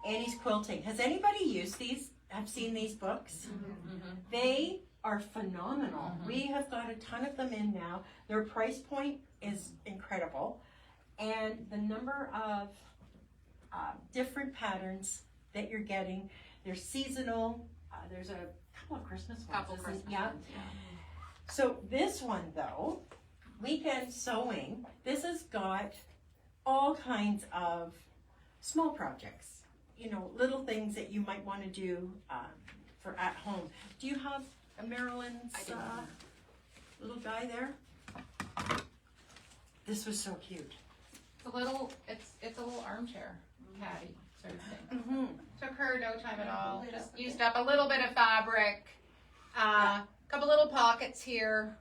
S1: Annie's Quilting. Has anybody used these? Have seen these books? They are phenomenal. We have got a ton of them in now. Their price point is incredible. And the number of different patterns that you're getting, they're seasonal. There's a couple of Christmas ones.
S3: Couple
S1: isn't-
S3: Christmas
S1: yeah.
S3: ones, yeah.
S1: So this one though, Weekend Sewing, this has got all kinds of small projects, you know, little things that you might want to do for at home. Do you have a Marilyn's little guy there? This was so cute.
S3: It's a little armchair caddy sort of thing.
S1: Mm-hmm.
S3: Took her no time at all. Just used up a little bit of fabric, couple little pockets here.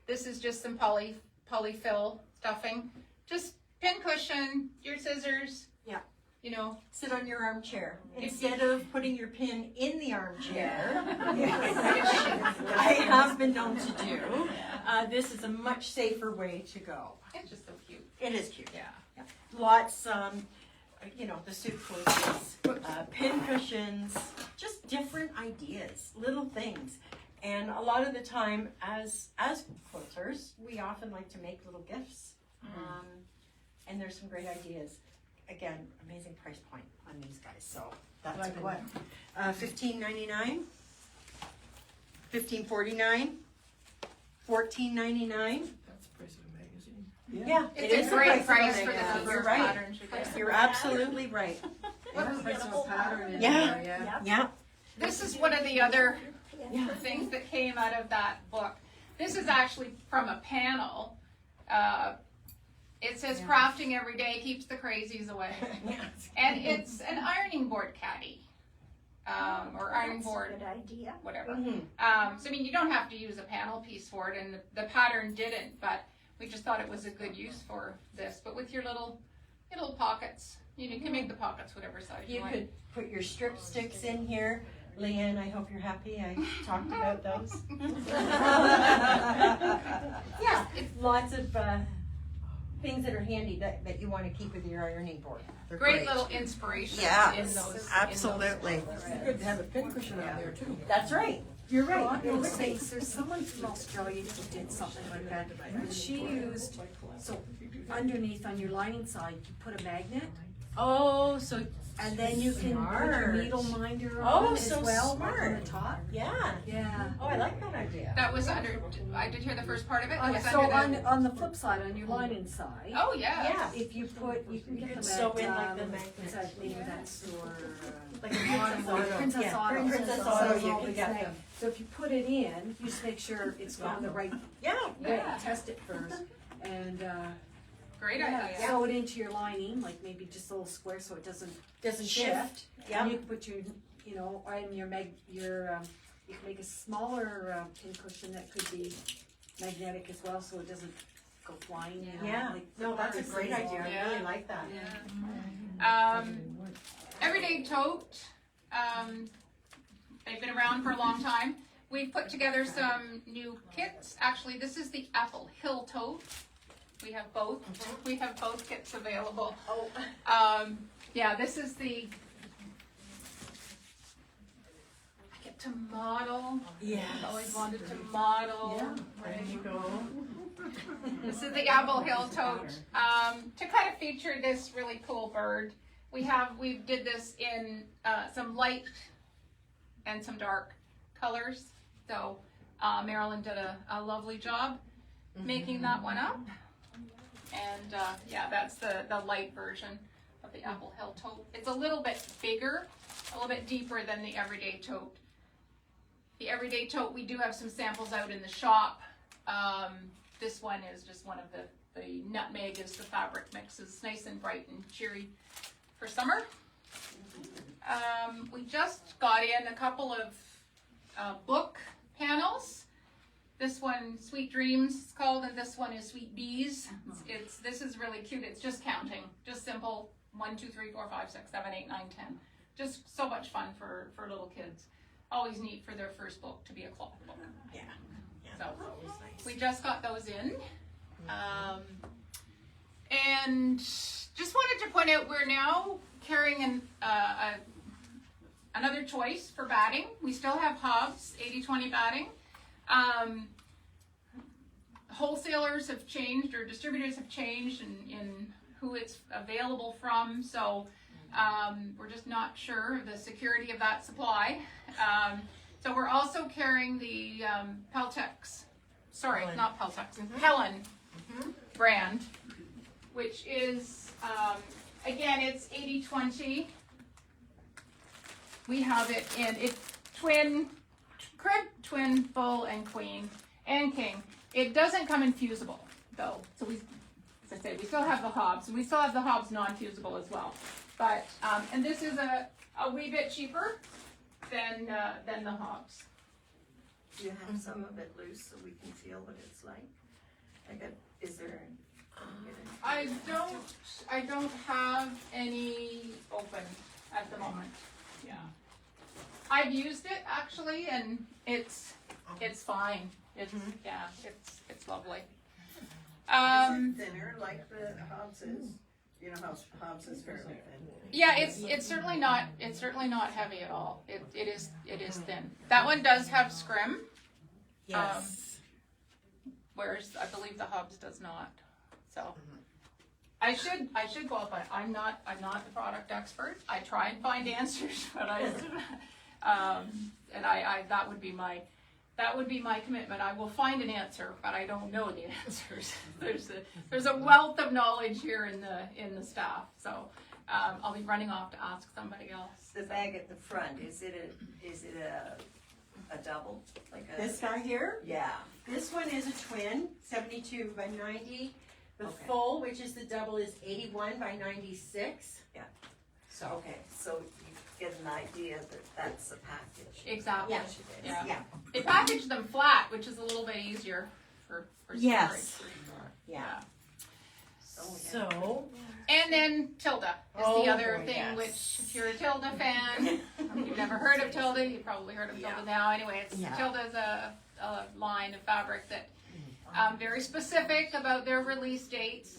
S3: This is just some polyfill stuffing. Just pin cushion, your scissors.
S1: Yeah.
S3: You know.
S1: Sit on your armchair instead of putting your pin in the armchair, which I have been known to do. This is a much safer way to go.
S3: It's just so cute.
S1: It is cute.
S3: Yeah.
S1: Lots, you know, the suit coaches, pin cushions, just different ideas, little things. And a lot of the time, as quilters, we often like to make little gifts. And there's some great ideas. Again, amazing price point on these guys. So that's
S6: Like
S1: been,
S6: what?
S1: $15.99, $15.49, $14.99.
S5: That's the price of a magazine.
S1: Yeah,
S3: It's a
S1: is the
S3: great
S1: of
S3: price
S1: a
S3: for the
S1: magazine.
S3: number
S1: You're
S3: of
S1: right.
S3: patterns you get.
S1: You're absolutely right. Yeah. Yeah.
S3: This is one of the other things that came out of that book. This is actually from a panel. It says crafting every day keeps the crazies away. And it's an ironing board caddy. Or ironing board,
S7: Good idea.
S3: whatever.
S1: Mhm.
S3: So I mean, you don't have to use a panel piece for it, and the pattern didn't, but we just thought it was a good use for this. But with your little pockets, you can make the pockets whatever size you
S1: You
S3: want.
S1: could put your strip sticks in here. Leanne, I hope you're happy. I talked about those. Yeah, it's lots of things that are handy that you wanna keep with your ironing board. They're
S3: Great little inspiration in
S1: Yes,
S3: those.
S1: absolutely.
S2: Good to have a pincushion on there too.
S1: That's right, you're right.
S7: Well, in the States, there's someone from Australia who did something like that, but she used, so underneath on your lining side, you put a magnet,
S3: Oh, so
S7: and then you can put your
S1: Smart.
S7: needle minder
S1: Oh,
S7: on as
S1: so
S7: well, on
S1: smart.
S7: the top.
S1: Yeah,
S7: Yeah.
S1: oh, I like that idea.
S3: that was under, I did hear the first part of it. It was
S7: So
S3: under the,
S7: on the flip side, on your lining side,
S3: oh, yeah.
S1: Yeah,
S7: if you put, you can get them
S1: sew
S7: at,
S1: in like the
S7: what's
S1: magnet.
S7: that name of that store?
S1: Like a Princess Auto.
S7: Princess
S1: Yeah,
S7: Auto.
S1: Princess
S7: So
S1: Auto,
S7: it's
S1: you
S7: all
S1: can
S7: this
S1: get
S7: thing.
S1: them.
S7: So if you put it in, you just make sure it's gone the right
S1: Yeah,
S7: way, test it first, and,
S3: Great
S7: yeah,
S3: idea.
S7: sew it into your lining, like maybe just a little square so it doesn't
S1: doesn't
S7: shift.
S1: shift,
S7: And
S1: yeah,
S7: you can put your, you know, and your you can make a smaller, pin cushion that could be magnetic as well, so it doesn't go flying, you know,
S1: yeah,
S7: like.
S1: no, that's a great idea, I
S3: Yeah.
S1: really like that.
S3: Everyday tote, they've been around for a long time. We've put together some new kits. Actually, this is the Apple Hill tote. We have both. We have both kits available.
S1: Oh,
S3: Yeah, this is the. I get to model.
S1: yes.
S3: I've always wanted to model.
S1: Yeah, there you go.
S3: This is the Apple Hill tote. To kind of feature this really cool bird, we did this in some light and some dark colors. So Marilyn did a lovely job making that one up. And yeah, that's the light version of the Apple Hill tote. It's a little bit bigger, a little bit deeper than the everyday tote. The everyday tote, we do have some samples out in the shop. This one is just one of the nutmeg is the fabric mix. It's nice and bright and cheery for summer. We just got in a couple of book panels. This one, Sweet Dreams, it's called, and this one is Sweet Bees. This is really cute. It's just counting, just simple. 1, 2, 3, 4, 5, 6, 7, 8, 9, 10. Just so much fun for little kids. Always neat for their first book to be a cloth book.
S1: Yeah.
S3: So we just got those in. And just wanted to point out we're now carrying another choice for batting. We still have Hobbs 80-20 batting. Wholesalers have changed, or distributors have changed in who it's available from, so we're just not sure of the security of that supply. So we're also carrying the Peltex,
S1: Helen.
S3: not Peltex, Helen brand, which is, again, it's 80-20. We have it in, it's twin, crib, twin, full, and queen, and king. It doesn't come in fusible, though. So we, as I said, we still have the Hobbs, and we still have the Hobbs non-fusible as well. But, and this is a wee bit cheaper than the Hobbs.
S9: Do you have some of it loose so we can feel what it's like? Is there?
S3: I don't have any open at the moment. Yeah. I've used it actually, and it's fine. It's it's lovely.
S9: Is it thinner like the Hobbs is? You know how Hobbs is fairly thin.
S3: Yeah, it's certainly not heavy at all. It is thin. That one does have scrim,
S1: Yes.
S3: whereas I believe the Hobbs does not. So I should qualify. I'm not the product expert. I try and find answers, but that would be my commitment. I will find an answer, but I don't know the answers. There's a wealth of knowledge here in the staff. So I'll be running off to ask somebody else.
S9: The bag at the front, is it a double? Like a,
S1: This guy here,
S9: yeah.
S1: this one is a twin, 72 by 90. The
S9: Okay.
S1: full, which is the double, is 81 by 96.
S9: Yeah.
S1: So,
S9: Okay, so you get an idea that that's a package.
S3: Exactly.
S1: Yeah.
S3: Yeah.
S1: yeah.
S3: They package them flat, which is a little bit easier for storage.
S1: Yes.
S3: for sure.
S1: Yeah.
S9: Oh, yeah.
S1: So,
S3: And then Tilda is
S1: Oh,
S3: the other
S1: boy,
S3: thing,
S1: yes.
S3: which if you're a Tilda fan, if you've never heard of Tilda, you've probably heard of Tilda now. Anyway,
S1: Yeah.
S3: Tilda's a line of fabric that very specific about their release dates.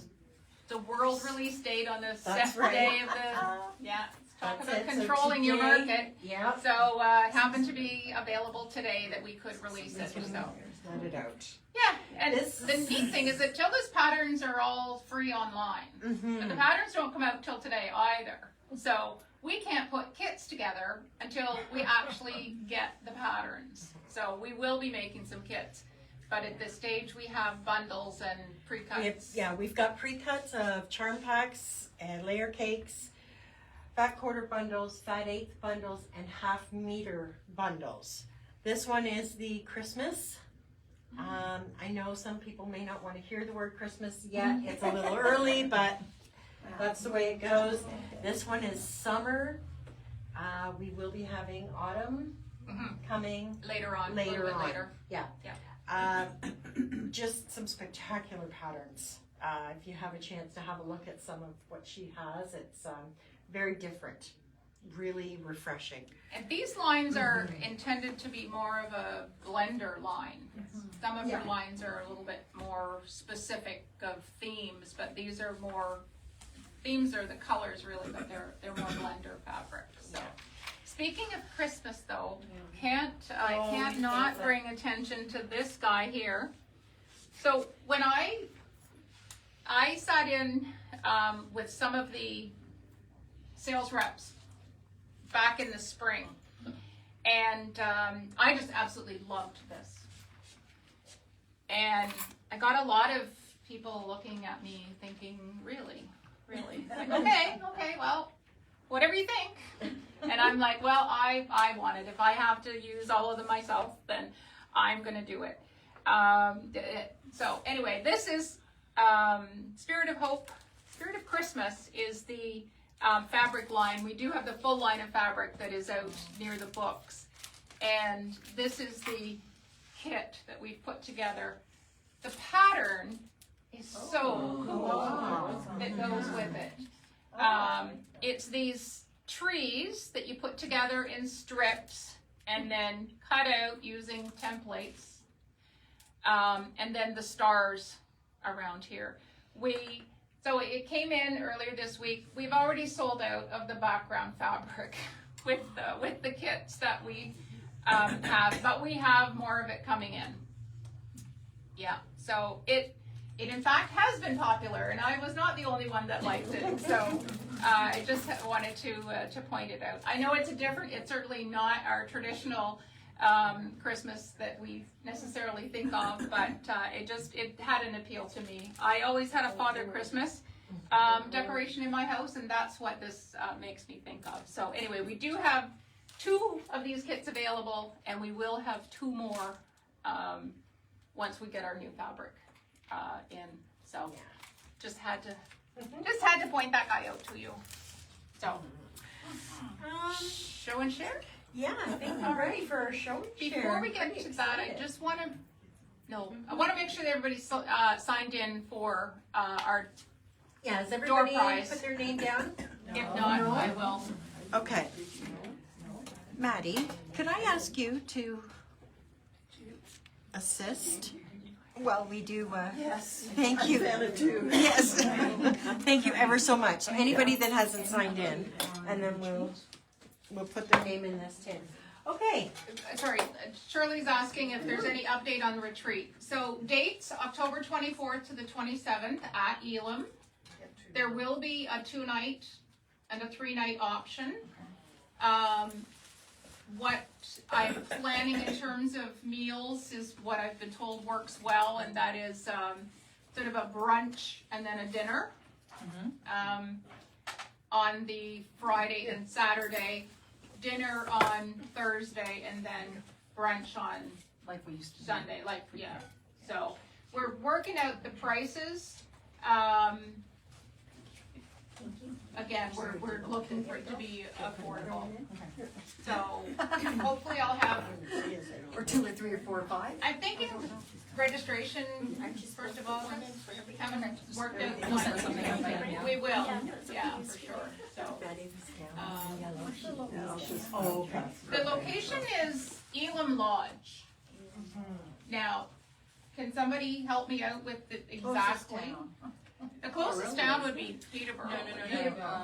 S3: the world release date on the
S1: That's
S3: second
S1: right.
S3: day of the, yeah, talk
S1: That's
S3: about
S1: it. So
S3: controlling your
S1: today-
S3: market.
S1: Yeah.
S3: So, it happened to be available today that we could release it, so.
S1: Let it out.
S3: Yeah, and
S1: This
S3: the neat thing is that Tilda's patterns are all free online. But the patterns don't come out till today either. So we can't put kits together until we actually get the patterns. So we will be making some kits. But at this stage, we have bundles and pre-cuts.
S1: We've got pre-cuts of charm packs and layer cakes, fat quarter bundles, fat eighth bundles, and half meter bundles. This one is the Christmas. I know some people may not want to hear the word Christmas yet. It's a little early, but that's the way it goes. This one is summer. We will be having autumn coming
S3: Later on, a
S1: later
S3: little bit
S1: on.
S3: later.
S1: Just some spectacular patterns. If you have a chance to have a look at some of what she has, it's very different, really refreshing.
S3: And these lines are intended to be more of a blender line. Some of her lines are a little bit more specific of themes, but these are more, themes are the colors really, but they're more blender fabric, so. Speaking of Christmas though, I can't not bring attention to this guy here. So when I sat in with some of the sales reps back in the spring, and I just absolutely loved this. And I got a lot of people looking at me thinking, really? Like, okay, well, whatever you think. And I'm like, well, I want it. If I have to use all of them myself, then I'm gonna do it. So anyway, this is Spirit of Hope, Spirit of Christmas is the fabric line. We do have the full line of fabric that is out near the books. And this is the kit that we've put together. The pattern is so cool that goes with it. It's these trees that you put together in strips and then cut out using templates. And then the stars around here. So it came in earlier this week. We've already sold out of the background fabric with the kits that we have, but we have more of it coming in. Yeah, so it in fact has been popular, and I was not the only one that liked it. So I just wanted to point it out. I know it's it's certainly not our traditional Christmas that we necessarily think of, but it had an appeal to me. I always had a Father Christmas decoration in my house, and that's what this makes me think of. So anyway, we do have 2 of these kits available, and we will have 2 more once we get our new fabric in. So just had to point that guy out to you. So show and share.
S1: Yeah, I think we're ready for our show.
S3: Before we get to that, I just want to make sure that everybody's signed in for our
S1: has
S3: door
S1: everybody
S3: prize.
S1: put their name down?
S3: If not, I will.
S1: Okay. Maddie, could I ask you to assist? Well, we do,
S9: Yes.
S1: thank you.
S9: I found it too.
S1: Yes. Thank you ever so much. So anybody that hasn't signed in, and then we'll put their name in this tin. Okay.
S3: Sorry, Shirley's asking if there's any update on the retreat. So dates, October 24th to the 27th at Elam. There will be a 2-night and a 3-night option. What I'm planning in terms of meals is what I've been told works well, and that is sort of a brunch and then a dinner on the Friday and Saturday, dinner on Thursday, and then brunch on
S2: Like we used to do.
S3: Sunday. So we're working out the prices. Again, we're looking for it to be affordable. So hopefully I'll have,
S2: Or 2 or 3 or 4 or 5.
S3: I'm thinking registration, first of all, we haven't worked out. We will, yeah, for sure, so. The location is Elam Lodge. Now, can somebody help me out with the exactly? The closest town would be Peterborough.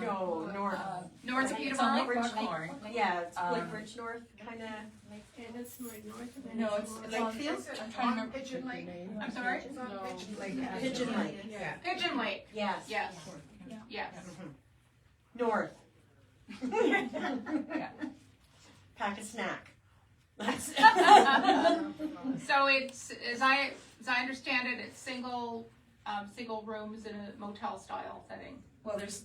S1: No, north.
S3: North of
S10: It's on
S3: Peterborough?
S10: Uxbridge North.
S1: Yeah, it's Quilters north, kinda.
S6: And it's more north of
S10: No, it's on,
S1: Lakefield?
S10: I'm trying to remember.
S9: Pigeon Lake.
S3: I'm sorry?
S9: It's on Pigeon Lake.
S1: Pigeon Lake,
S9: Yeah.
S3: Pigeon Lake,
S1: yes.
S3: yes, yes.
S1: North.
S10: Yeah.
S1: Pack a snack. That's
S3: So it's, as I understand it, it's single rooms in a motel style setting.
S10: Well, there's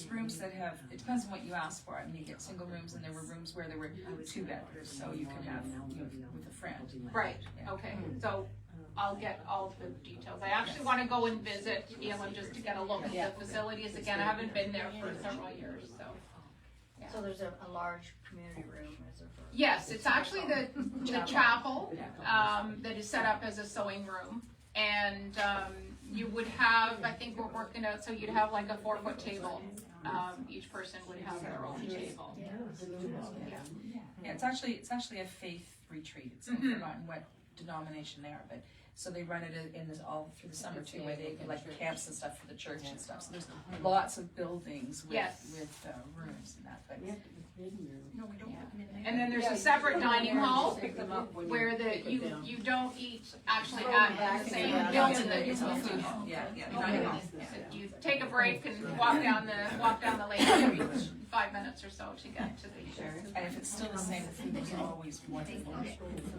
S10: rooms that have, it depends on what you ask for. I mean, you get single rooms and there were rooms where there were 2 bedrooms, so you could have, with a friend.
S3: Right,
S10: Yeah.
S3: okay, so I'll get all the details. I actually wanna go and visit Elam just to get a look at the facilities again. I haven't been there for several years, so.
S11: So there's a large community room, is there?
S3: Yes, it's actually the chapel, that is set up as a sewing room. And, you would have, I think we're working out, so you'd have like a 4-foot table. Each person would have their own table.
S10: Yeah, it's actually a faith retreat. It's I've forgotten what denomination they are, but so they run it in this all through the summer too, where they like camps and stuff for the church and stuff. So there's lots of buildings with
S3: Yes.
S10: rooms and that. But no, we don't.
S3: And then there's a separate dining hall
S4: Pick them up when
S3: where you don't eat actually at the same
S10: It's
S3: building.
S10: it's a food hall. Yeah. Dining hall.
S3: You take a break and walk down the lane every 5 minutes or so to get to the.
S10: And if it's still the same, the food is always wonderful.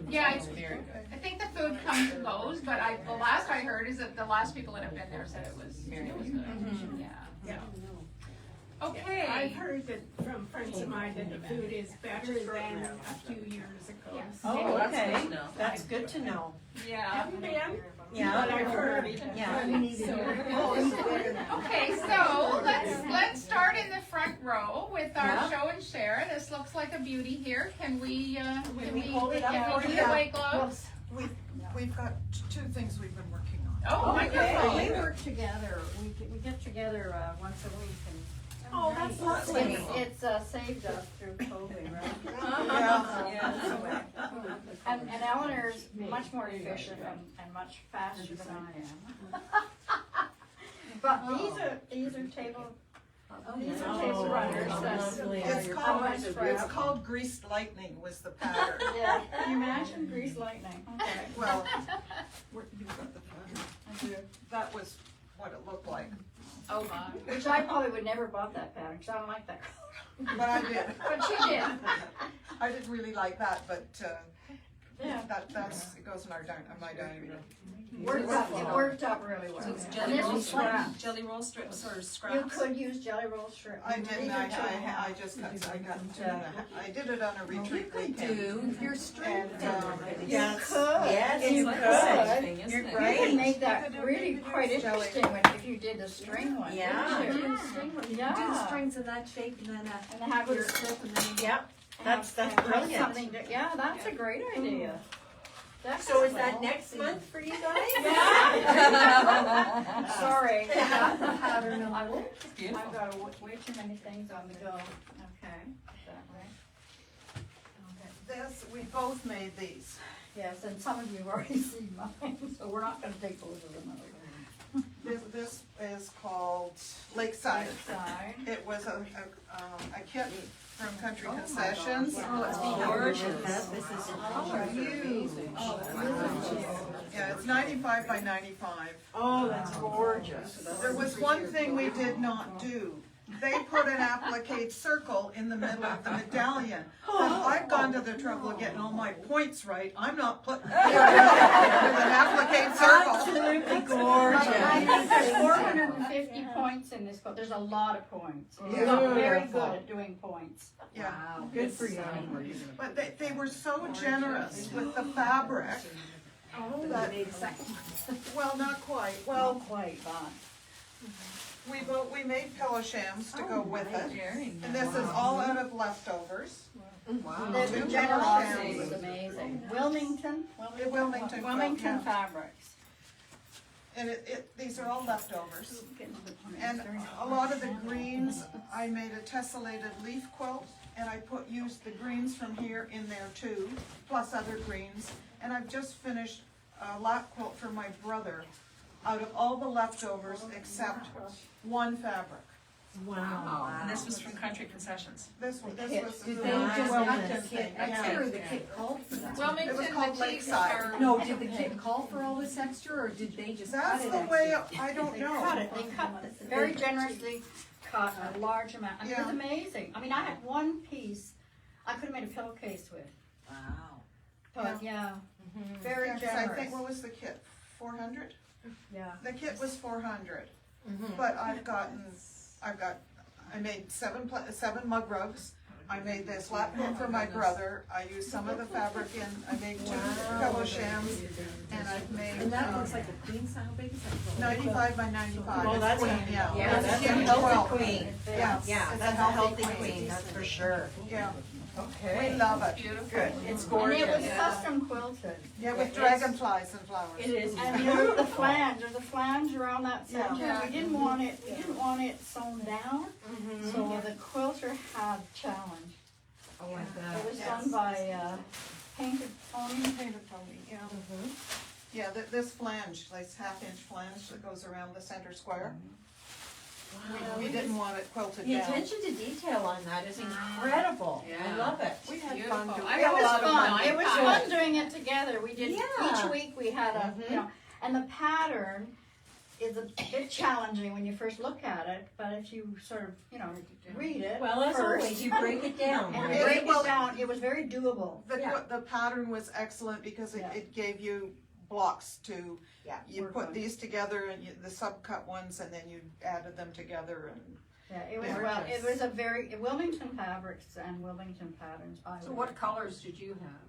S3: Yeah,
S10: It's very good.
S3: I think the food comes and goes, but the last I heard is that the last people that have been there said it was good. Yeah. Okay.
S5: I've heard that from friends of mine that the food is better than a few years ago.
S1: Oh,
S10: that's
S1: okay,
S10: good to know.
S1: that's good to know.
S3: Yeah.
S5: Haven't been, but
S1: Yeah,
S5: I've heard.
S1: yeah.
S3: Okay, so let's start in the front row with our
S1: Yeah.
S3: show and share. This looks like a beauty here. Can we
S1: hold it up
S3: can
S1: for
S3: we
S1: you?
S3: do the white gloves?
S8: We've got 2 things we've been working on.
S3: Oh, wonderful.
S11: We work together, we get together once a week and.
S1: Oh, that's lovely.
S11: It's saved us through COVID, right?
S8: Yeah.
S11: And Eleanor's much more efficient and much faster than I am. But these are table runners, that's.
S8: It's called Greased Lightning was the pattern.
S11: Yeah, can you imagine grease lightning? Okay.
S8: Well, you've got the pattern.
S11: I do.
S8: That was what it looked like.
S3: Oh my.
S11: Which I probably would never bought that pattern, because I don't like that color.
S8: But I did.
S11: But she did.
S8: I didn't really like that, but
S11: Yeah.
S8: it goes in my dining room.
S11: It worked out really well.
S10: So it's
S11: And
S10: jelly
S11: this
S10: roll
S11: is scraps.
S10: jelly roll strips or
S11: You
S10: scraps.
S11: could use jelly roll shrimp.
S8: I didn't,
S11: These are tiny.
S8: I did it on a retreat weekend.
S11: Your string.
S8: And,
S1: Yes.
S11: You could.
S1: Yes,
S11: You
S1: you
S11: could.
S1: could.
S10: Thing, isn't
S1: You're
S10: it?
S1: right.
S11: You can make that really quite interesting if you did the string one.
S1: Yeah.
S11: wouldn't you?
S7: Do the
S11: Yeah.
S7: strings in that shape and then
S11: And have your.
S1: Yep, that's
S11: have
S1: brilliant.
S11: something to- Yeah, that's a great idea.
S1: So is that next month for you guys?
S11: Sorry. Pattern.
S10: Beautiful.
S11: I've got way too many things on the go. Okay, is that right?
S8: This, we both made these.
S11: Yes, and some of you have already seen mine, so we're not gonna take those of them out.
S8: This is called Lakeside.
S11: Side.
S8: It was a kit from Country Concessions.
S1: Oh, it's gorgeous. This is
S8: Yeah, it's 95 by 95.
S1: Oh, that's gorgeous.
S8: There was one thing we did not do. They put an applique circle in the middle of the medallion. Now, I've gone to the trouble of getting all my points right. I'm not putting with an applique circle.
S1: Absolutely
S11: I
S1: gorgeous.
S11: think there's 450 points in this book, there's a lot of points. You're not very good at doing points.
S8: Yeah,
S1: Good for you.
S8: but they were so generous with the fabric.
S11: Oh,
S8: that- Well, not quite. Well,
S11: quite, but.
S8: we made pillow shams to go with it.
S10: Very
S8: And this is all out of leftovers.
S11: The generosity was amazing. Wilmington
S8: Yeah.
S11: fabrics.
S8: And these are all leftovers. And a lot of the greens, I made a tessellated leaf quilt, and I used the greens from here in there too, plus other greens. And I've just finished a lap quilt for my brother out of all the leftovers except one fabric.
S1: Wow.
S10: And this was from Country Concessions.
S8: This was
S4: Did
S8: the
S4: they just
S8: Wilmington
S4: cut
S8: thing.
S4: extra, or the kit called for that?
S3: Wilmington,
S8: It was
S3: the
S8: called
S3: teeth
S8: Lakeside.
S3: are.
S4: No, did the kit call for all this extra, or did they just cut
S8: That's
S4: it
S8: the
S4: extra?
S8: way, I don't
S11: They
S8: know.
S11: cut it, they cut it, very generously cut a large amount, and it was
S8: Yeah.
S11: amazing. I mean, I had one piece I could have made a pillowcase with,
S9: Wow.
S11: but yeah, very
S8: Yeah, 'cause I think,
S11: generous,
S8: what was the kit, 400?
S11: yeah.
S8: The kit was 400, but I made seven mug rugs. I made this lap pin for my brother. I used some of the fabric I made 2 pillow shams, and I've made,
S7: And that looks like a queen size, how big is that?
S8: 95 by 95.
S1: Well,
S8: It's
S1: that's
S8: queen,
S1: a-
S8: yeah.
S1: Yeah,
S8: It's
S1: that's a
S8: queen
S1: healthy
S8: 12.
S1: queen.
S8: Yeah,
S1: Yeah,
S8: it's
S1: that's a healthy queen, that's for sure.
S8: Yeah, we
S1: Okay.
S8: love it.
S3: Beautiful.
S1: Good, it's
S11: And
S1: gorgeous.
S11: it was custom quilted,
S8: Yeah, with dragonflies and flowers.
S1: It is.
S11: and there's a flange around that center,
S8: Yeah.
S11: we didn't want it sewn down, so the quilter had challenge.
S1: I like
S11: It was done by, Painted Tony, yeah.
S8: Yeah, this flange, this half-inch flange that goes around the center square. We didn't want it quilted
S1: The
S8: down.
S1: attention to detail on that is incredible. I
S4: Yeah.
S1: love it.
S8: We had
S3: Beautiful.
S8: fun doing
S3: I
S8: it.
S3: have
S11: It
S3: a
S11: was
S3: lot of
S11: fun,
S3: fun.
S11: it was fun doing it together, we did,
S1: Yeah.
S11: each week we had a, you know, and the pattern is a bit challenging when you first look at it, but if you sort of, you know, read it
S1: Well, as
S11: first,
S1: always, you break it down,
S11: and
S1: right?
S11: break it down, it was very doable.
S8: The pattern was excellent because
S11: Yeah.
S8: it gave you blocks to,
S11: Yeah.
S8: you
S11: work
S8: put
S11: on.
S8: these together and the subcut ones, and then you added them together and.
S11: Yeah, it was,
S8: Yeah.
S11: well, it was a very, Wilmington Fabrics and Wilmington Patterns, I
S4: So
S11: would-
S4: what colors did you have?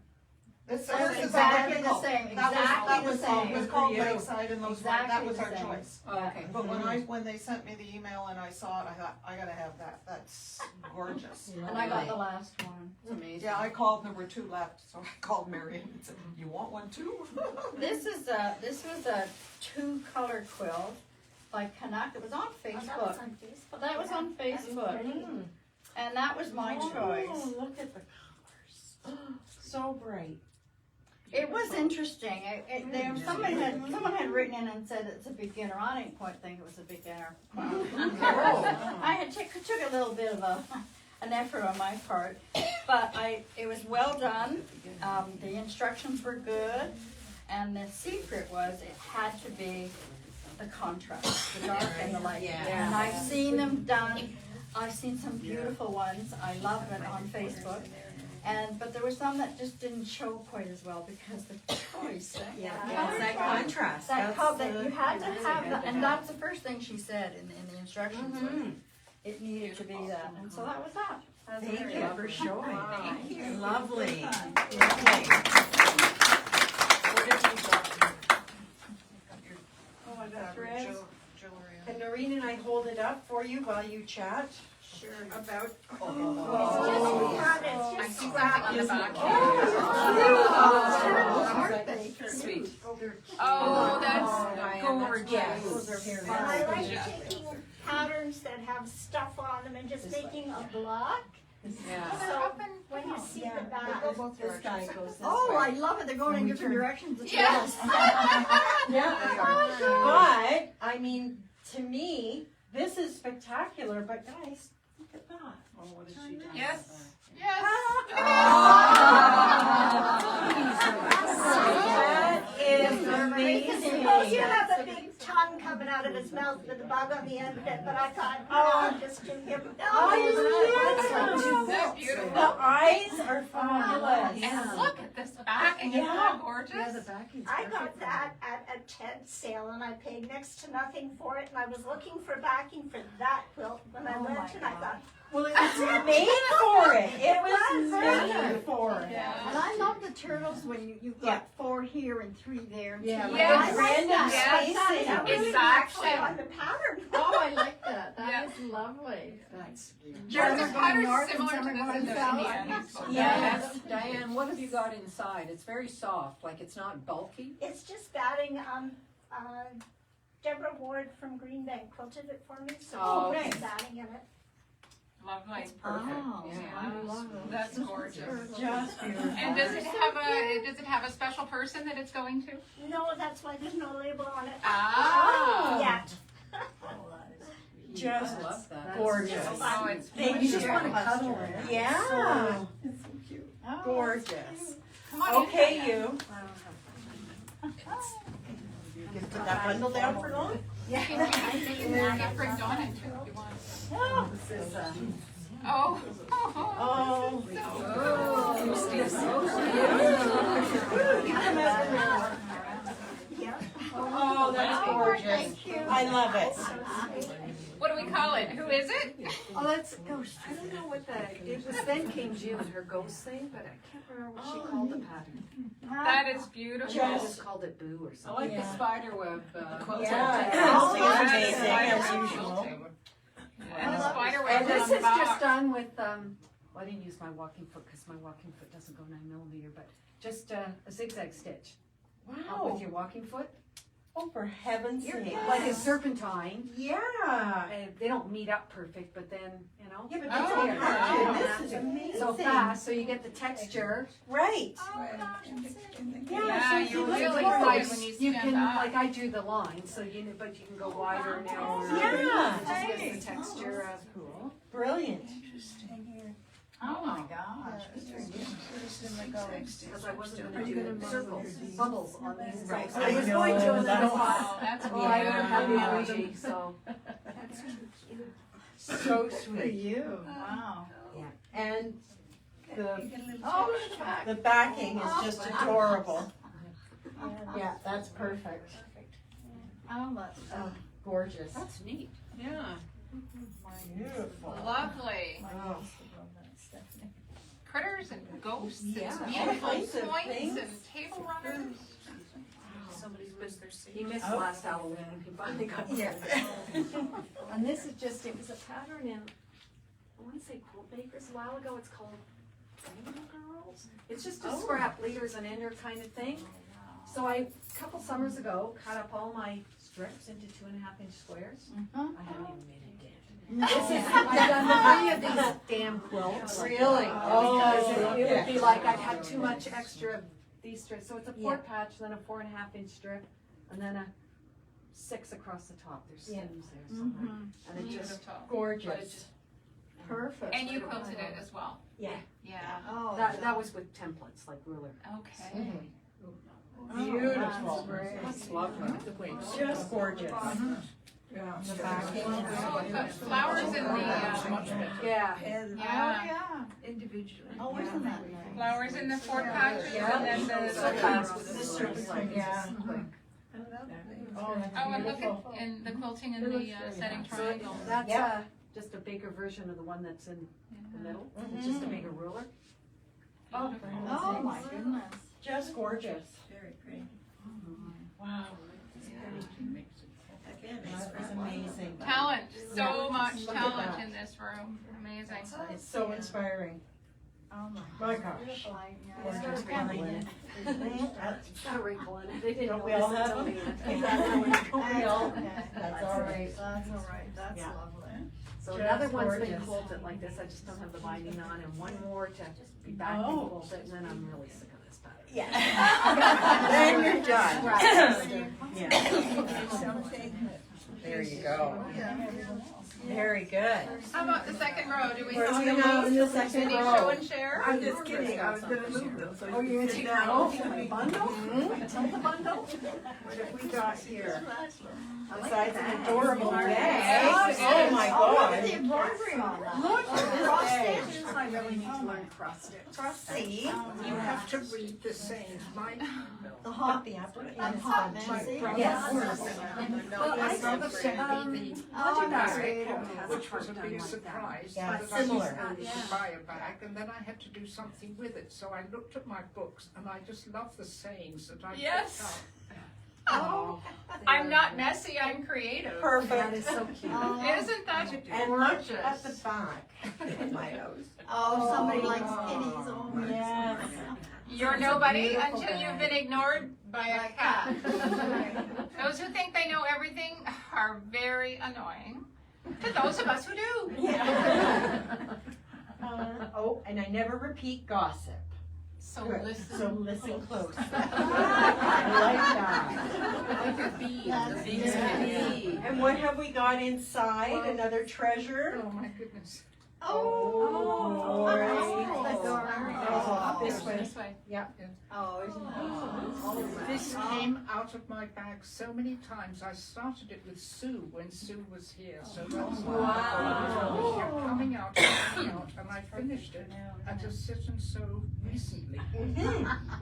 S8: This
S11: That was
S8: is
S11: exactly the
S8: identical.
S11: same,
S8: That
S11: exactly
S8: was
S11: the
S8: called-
S11: same.
S8: was called
S1: For you.
S8: Lakeside, and those,
S11: Exactly
S8: that was
S11: the
S8: our
S11: same.
S8: choice.
S4: Oh, okay.
S8: But when they sent me the email and I saw it, I thought, I gotta have that, that's gorgeous.
S11: And I got the last one.
S4: It's amazing.
S8: Yeah, I called, there were 2 left, so I called Marion and said, you want one too?
S11: This was a 2-color quilt by Canuck, it was on Facebook. That was on Facebook, and that was my choice.
S1: Oh, look at the colors. So bright.
S11: It was interesting, someone had written in and said it's a beginner, I didn't quite think it was a beginner. I took a little bit of an effort on my part, but it was well done, the instructions were good, and the secret was it had to be the contrast, the dark and the light.
S1: Yeah.
S11: And I've seen them done, I've seen some beautiful ones, I love it on Facebook. But there were some that just didn't show quite as well because the choice.
S1: Yeah, it's that contrast.
S11: That
S1: That's
S11: you had to have that, and that's the first thing she said in the instructions. Was it needed to be that, and so that was that. That was
S1: Thank
S11: very
S1: you
S11: good.
S1: for showing.
S3: Thank you.
S1: Lovely. Lovely.
S11: Oh, I got threads.
S8: Jewelry.
S1: Can Noreen and I hold it up for you while you chat?
S9: Sure, about.
S3: I see that on the back.
S10: Sweet.
S3: Oh, that's
S1: Gorgeous.
S11: Those are very
S12: And I like
S11: nice.
S12: taking patterns that have stuff on them and just making a block.
S4: Yeah.
S12: So when you see the back.
S1: This guy goes this
S11: Oh,
S1: way.
S11: I love it. They're going in different directions. It's
S3: Yes.
S1: Yeah.
S11: Oh,
S1: But, I mean, to me, this is spectacular, but guys, look at that.
S8: Oh, what has she done?
S3: Yes. Yes.
S1: That is amazing.
S12: Suppose you have a big tongue coming out of his mouth with a bug on the end of it, but I thought, I'll just do him.
S1: Oh,
S3: That's beautiful.
S1: the eyes are fabulous.
S3: And look at this backing, isn't that gorgeous?
S12: I got that at a tent sale and I paid next to nothing for it and I was looking for backing for that quilt when I went and I thought,
S1: Well, it was made for it. It was made for it.
S11: And I love the turtles when you've got 4 here and 3 there. And
S4: Yeah,
S11: two
S3: Yes.
S11: there.
S1: Like random
S3: Yes.
S1: spacing.
S12: that really
S3: Exactly.
S12: actually on the pattern.
S11: Oh, I like that.
S3: Yeah.
S11: That is lovely.
S3: There's
S11: Some
S3: a
S11: are
S3: pattern
S11: going north and
S3: similar
S11: some
S3: to
S11: are
S3: this
S11: going
S3: in the
S11: south.
S3: Indian.
S1: Yes.
S4: Diane, what have you got inside? It's very soft, like it's not bulky.
S12: It's just batting, Deborah Ward from Green Bank quilted it for me, so
S4: Oh,
S12: she's
S4: okay.
S12: batting in it.
S3: Lovely.
S11: Oh,
S3: Yeah. That's gorgeous.
S1: Just beautiful.
S3: And does it have a special person that it's going to?
S12: No, that's why there's no label on it.
S3: Ah.
S12: Yet.
S1: Just
S4: love that.
S1: gorgeous.
S3: Oh, it's
S1: Thank
S7: You
S1: you.
S7: just wanna cuddle her.
S1: Yeah,
S6: It's so cute.
S1: gorgeous.
S3: Come on in,
S1: Okay,
S3: Diane.
S1: you. You can put that bundle down for long?
S3: You can bring Dawn in too if you want.
S7: This is,
S3: Oh.
S1: Oh. Oh, that's gorgeous. I love it.
S3: What do we call it? Who is it?
S7: oh, that's ghost. I don't know what it was then came June, her ghost thing, but I can't remember what she called the pattern.
S3: That is
S7: I
S3: beautiful.
S7: think I just called it Boo or
S4: I
S7: something.
S4: like the spider web.
S1: Yeah, always amazing as
S3: Spider
S1: usual.
S3: And the spider web
S7: And this
S3: on the
S7: is just
S3: box.
S7: done with, well, I didn't use my walking foot because my walking foot doesn't go 9mm, but just a zigzag stitch
S1: Wow.
S7: with your walking foot.
S1: Oh, for heaven's sake.
S7: Like a serpentine.
S1: Yeah.
S7: They don't meet up perfect, but then, you know.
S1: Yeah, but
S3: Oh,
S1: it's all
S3: yeah.
S1: patterned. This is amazing.
S7: So fast, so you get the texture.
S1: Right.
S3: Yeah,
S1: so
S3: you
S1: you
S3: really
S1: look
S3: like
S1: like
S3: when you
S7: You
S3: stand
S7: can,
S3: up.
S7: like I do the line, so but you can go wider and narrower.
S1: Yeah.
S7: It just gets the texture of.
S1: Cool. Brilliant.
S11: oh my gosh.
S7: Because I wasn't gonna do circles, bubbles on these.
S1: Right.
S7: I was going to, and then I
S1: That's
S7: thought,
S3: Oh, that's
S7: oh, I don't have the
S3: beautiful.
S7: energy, so.
S1: So sweet.
S11: You. Wow.
S1: And the
S11: Oh, look at the back.
S1: the backing is just adorable. Yeah, that's perfect.
S11: Oh, that's,
S1: Gorgeous.
S4: That's neat. Yeah.
S1: Beautiful.
S3: Lovely.
S1: Oh.
S3: Critters and ghosts
S1: Yeah,
S3: and
S1: all
S3: beautiful
S1: kinds of
S3: points
S1: things.
S3: and table runners.
S10: Somebody's missed their seat.
S7: He missed
S1: Oh.
S7: last Halloween, he finally got it. And this is just, it was a pattern in, I wanna say Quilt Makers a while ago, it's called Rainbow Girls. It's just a scrap leaders and ender kind of thing. So I, a couple summers ago, cut up all my strips into 2.5-inch squares. I haven't even made it yet. This is, I've done 3 of these damn quilts.
S1: Really?
S7: Because
S1: Oh,
S7: it would be like I'd have too much extra of these strips. So it's a 4 patch, then a 4.5-inch strip, and then a 6 across the top. There's seams there somewhere. And it just,
S3: Beautiful.
S7: but it
S1: Gorgeous.
S7: just,
S11: perfect.
S3: And you quilted it as well.
S1: Yeah.
S3: Yeah.
S11: Oh.
S7: that was with templates, like ruler.
S3: Okay.
S1: Beautiful.
S11: That's
S4: lovely.
S1: Just gorgeous.
S5: Yeah.
S1: The backing.
S3: Oh, got flowers in the,
S7: Yeah.
S3: yeah,
S11: individually. Oh, isn't that nice?
S3: flowers in the 4 patches
S7: Yeah.
S3: and then
S7: So
S3: the,
S7: fast with the strips like this.
S1: Yeah.
S7: Quick.
S1: Oh, that's
S3: oh, and look
S1: beautiful.
S3: at, in the quilting and the setting
S7: So
S3: triangle.
S7: that's
S1: Yeah.
S7: just a bigger version of the one that's in the
S3: Yeah.
S7: middle. It's just a bigger ruler.
S1: Oh,
S11: Oh, my goodness.
S1: just gorgeous.
S9: Very pretty.
S1: Wow.
S9: Again,
S1: That was amazing.
S3: Talent, so much
S1: Look at
S3: talent
S1: that.
S3: in this room, amazing.
S1: It's so inspiring.
S11: Oh,
S1: My gosh.
S11: beautiful.
S1: We're just feeling it. That's-
S7: It's got a wrinkle in it. They didn't
S1: Don't we
S7: notice
S1: all have
S7: until
S1: them?
S7: the end.
S1: We all-
S11: Okay.
S1: That's all right.
S11: That's all right, that's
S1: Yeah.
S11: lovely.
S7: So
S1: Just
S7: another one's been
S1: gorgeous.
S7: quilted like this, I just don't have the binding on, and one more to be back and
S1: Oh.
S7: quilted, and then I'm really sick of this pattern.
S1: Yeah. Then you're done.
S7: Right.
S1: Yeah. There you go. Very good.
S3: How about the second row? Do we
S1: Where
S3: have
S1: do we have in the second
S3: any
S1: row?
S3: show and share?
S6: I'm just kidding, I was gonna move them, so
S7: Oh,
S6: you
S7: you're
S6: can
S7: gonna
S6: sit
S7: take
S6: down.
S7: the bundle? Take the bundle?
S1: What have we got here?
S7: I like
S1: Besides
S7: that.
S1: an adorable bag.
S3: Yes.
S1: Oh my
S11: Oh, look at
S1: god.
S11: the embroidery on that.
S1: Look at this bag.
S7: I really need to learn cross stitch.
S1: See?
S5: You have to read the sayings, Mike.
S1: The hot, the application
S11: I'm
S1: is
S11: hot,
S1: done
S11: Nancy.
S1: too.
S7: Yes.
S8: Well,
S7: I saw the,
S11: legendary.
S5: Which was a big surprise.
S1: Yeah,
S5: that I
S1: similar.
S5: decided to buy a bag, and then I had to do something with it. So I looked at my books, and I just love the sayings that I
S3: Yes.
S5: picked up.
S3: Oh, I'm not messy, I'm creative.
S7: That
S1: Perfect.
S7: is so cute.
S3: Isn't that
S1: And look at the back. My nose.
S11: Oh, somebody likes kitties, oh my.
S1: Yes.
S3: You're nobody until you've been ignored by a cat. Those who think they know everything are very annoying. To those of us who do.
S1: Yeah. Oh, and I never repeat gossip.
S3: So
S1: Good.
S3: listen.
S1: So listen close. I
S3: Like your bees.
S1: like
S3: The bees
S1: that.
S3: can be.
S1: And what have we got inside? Another treasure?
S5: Oh my goodness.
S1: Oh,
S3: This way. This way.
S5: This came out of my bag so many times. I started it with Sue when Sue was here. So that's why it kept coming out, and I finished it at a sit and sew recently.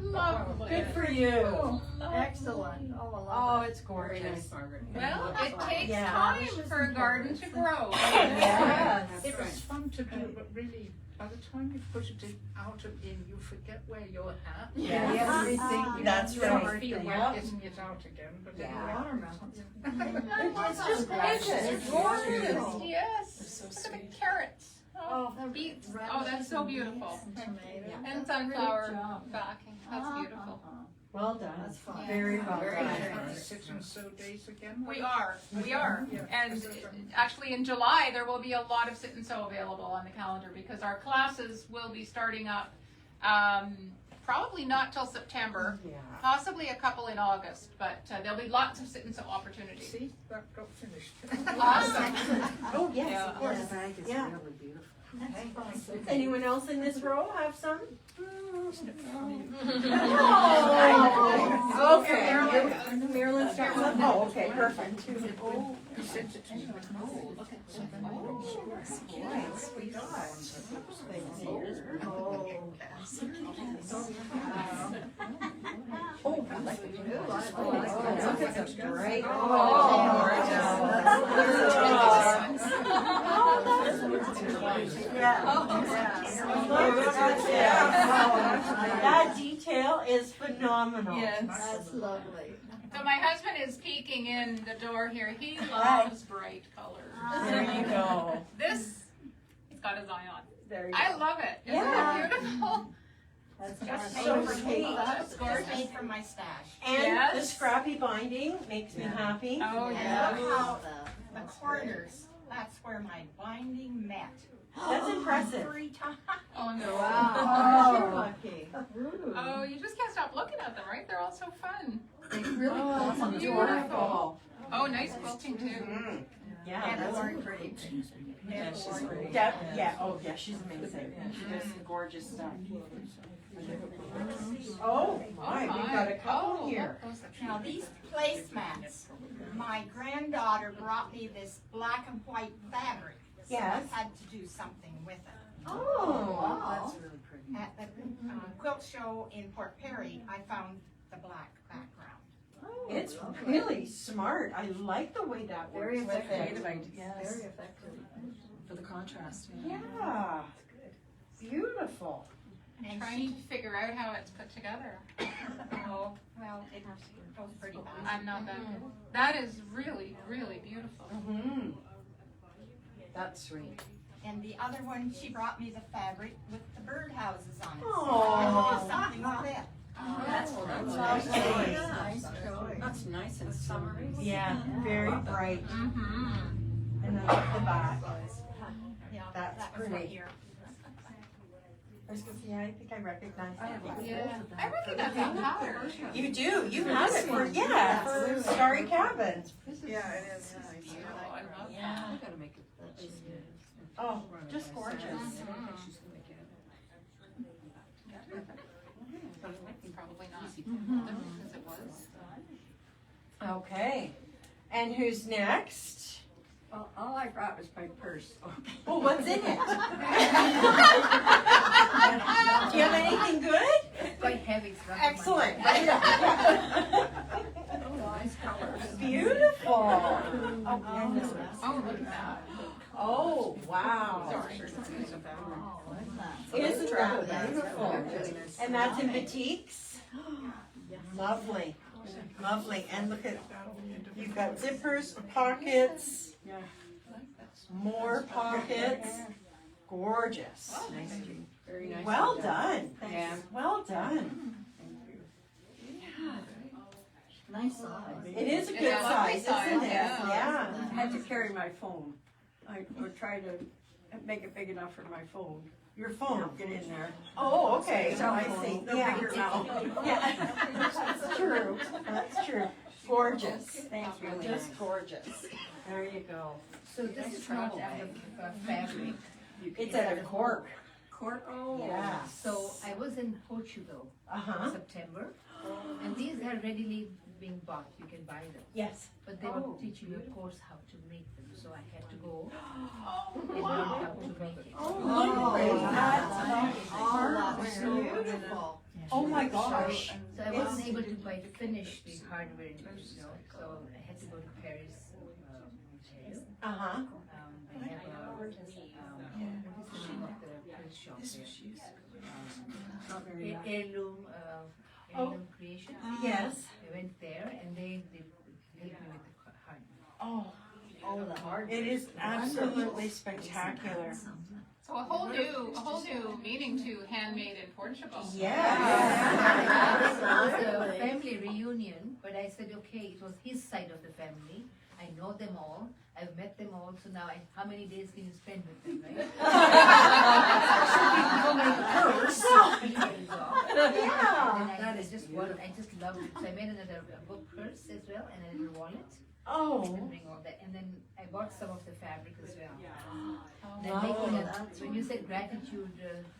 S3: Lovely.
S1: Good for you.
S11: Excellent. Oh, I
S1: Oh,
S11: love
S1: it's gorgeous.
S3: Well, it takes
S1: Yeah.
S3: time for a garden to grow.
S1: Yes.
S5: It was fun to do, but really, by the time you put it out and in, you forget where you're at.
S1: Yes.
S5: Everything.
S1: That's
S5: you don't
S1: right.
S5: feel
S1: Yep.
S5: like getting it out again, but
S1: Yeah.
S11: watermelons.
S1: It's just gorgeous.
S3: It's gorgeous.
S10: They're
S3: Yes.
S10: so
S3: Look
S10: sweet.
S3: at the carrots. Oh, beets. Oh, that's so beautiful. And sunflower backing. That's beautiful.
S1: Well done.
S11: That's fun.
S1: Very well
S5: Very
S1: done.
S5: nice. Sit and sew days again.
S3: We are.
S5: Yeah.
S3: And actually in July, there will be a lot of sit and sew available on the calendar because our classes will be starting up probably not till September,
S1: Yeah.
S3: possibly a couple in August, but there'll be lots of sit and sew opportunities.
S5: See, that got finished.
S3: Awesome.
S1: Oh, yes,
S3: Yeah.
S1: of course.
S6: bag is
S1: Yeah.
S6: really beautiful.
S1: Anyone else in this row have some?
S6: Oh,
S1: okay. Marilyn starts with, oh, okay, perfect. Oh,
S5: He sent it to me.
S1: oh, I like it. Look at those great. That detail is phenomenal.
S3: Yes.
S11: That's lovely.
S3: So my husband is peeking in the door here. He loves bright colors.
S1: There you go.
S3: This, he's got his eye on.
S1: There you
S3: I
S1: go.
S3: love it. Isn't
S1: Yeah.
S3: it beautiful?
S1: That's so sweet.
S3: That's gorgeous.
S12: Made from my stash.
S1: And the
S3: Yes.
S1: scrappy binding makes me happy.
S3: Oh,
S12: And
S3: yeah.
S12: look how the corners, that's where my binding met.
S1: That's impressive.
S12: 3 times.
S3: Oh, no.
S1: Oh, you're lucky.
S3: Oh, you just can't stop looking at them, right? They're all so fun.
S1: Really
S3: beautiful. Oh, nice quilting too.
S1: Yeah.
S12: And
S1: that's
S12: Lauren pretty.
S1: Yeah, she's great. Yeah, oh, yeah, she's amazing. She does some gorgeous stuff. Oh, my, we've got a couple here.
S12: Now these placemats, my granddaughter brought me this black and white fabric. So
S1: Yes.
S12: I had to do something with it.
S1: Oh,
S6: That's really pretty.
S12: At the quilt show in Port Perry, I found the black background.
S1: it's really smart. I like the way that works
S11: Very
S1: with it.
S10: Creative ideas.
S11: Very effective.
S10: For the contrast.
S1: Yeah. Beautiful.
S3: I'm trying to figure out how it's put together. Oh,
S12: Well, it goes pretty fast.
S3: I'm not that good. That is really, really beautiful.
S1: Mm-hmm. That's sweet.
S12: And the other one, she brought me the fabric with the birdhouses on it. So
S1: Aw.
S12: I had to do something with it.
S1: That's
S11: Nice choice.
S4: That's nice and summery.
S1: Yeah, very bright.
S3: Mm-hmm.
S1: And then the back.
S12: Yeah,
S1: That's
S12: that was
S1: pretty.
S12: right here.
S1: I was gonna say, I think I recognize that.
S3: Yeah. I recognize that pattern.
S1: You do, you have it for, yeah, for Starry Cabin.
S9: Yeah, it is nice.
S3: Beautiful. I love
S4: I
S3: that.
S4: gotta make it.
S1: Oh, just gorgeous.
S3: Probably not since it was.
S1: Okay, and who's next?
S11: All I brought was my purse.
S1: Oh, what's in it? Do you have anything good?
S11: Quite heavy stuff.
S1: Excellent.
S11: Nice colors.
S1: Beautiful. Oh, goodness.
S3: Oh, look at that.
S1: Oh, wow.
S3: Sorry.
S1: Isn't that beautiful? And that's in batiks? Lovely, lovely. And look at, you've got zippers, pockets, more pockets. Gorgeous.
S4: Very nice.
S1: Well done.
S4: Yeah.
S1: Well done.
S11: Nice size.
S1: It is a
S3: It's
S1: good
S3: a lovely
S1: size,
S3: size,
S1: isn't it?
S3: yeah.
S1: Yeah.
S4: I had to carry my phone.
S6: I would try to make it big enough for my phone.
S1: Your phone, get in there.
S6: Oh,
S1: okay.
S6: So I see, they're
S1: Yeah.
S6: bigger now.
S1: Yeah, that's true, that's true. Gorgeous.
S11: Thank you.
S1: Just gorgeous. There you go.
S4: So this is not out of fabric.
S1: It's out of cork.
S4: Cork?
S1: Oh. Yeah.
S4: So I was in Portugal in
S1: Uh-huh.
S4: September, and these are readily being bought, you can buy them.
S1: Yes.
S4: But they were teaching you, of course, how to make them, so I had to go
S3: Oh,
S4: and learn
S3: wow.
S4: how to make it.
S1: That's beautiful. Oh my gosh.
S4: So I wasn't able to quite finish the hardware, so I had to go to Paris.
S1: Uh-huh.
S4: They have what is the name of the Paris shop there? Heirloom Creation.
S1: Yes.
S4: I went there and they helped me with the hardware.
S1: Oh, the hard. It is absolutely spectacular.
S3: So a whole new meaning to handmade in Portugal.
S1: Yeah.
S4: It was a family reunion, but I said, okay, it was his side of the family. I know them all. I've met them all, so now how many days can you spend with them, right?
S1: Yeah.
S4: I just love it. So I made another book purse as well and a little wallet.
S1: Oh.
S4: And bring all that. And then I bought some of the fabric as well.
S1: Wow.
S4: When you said gratitude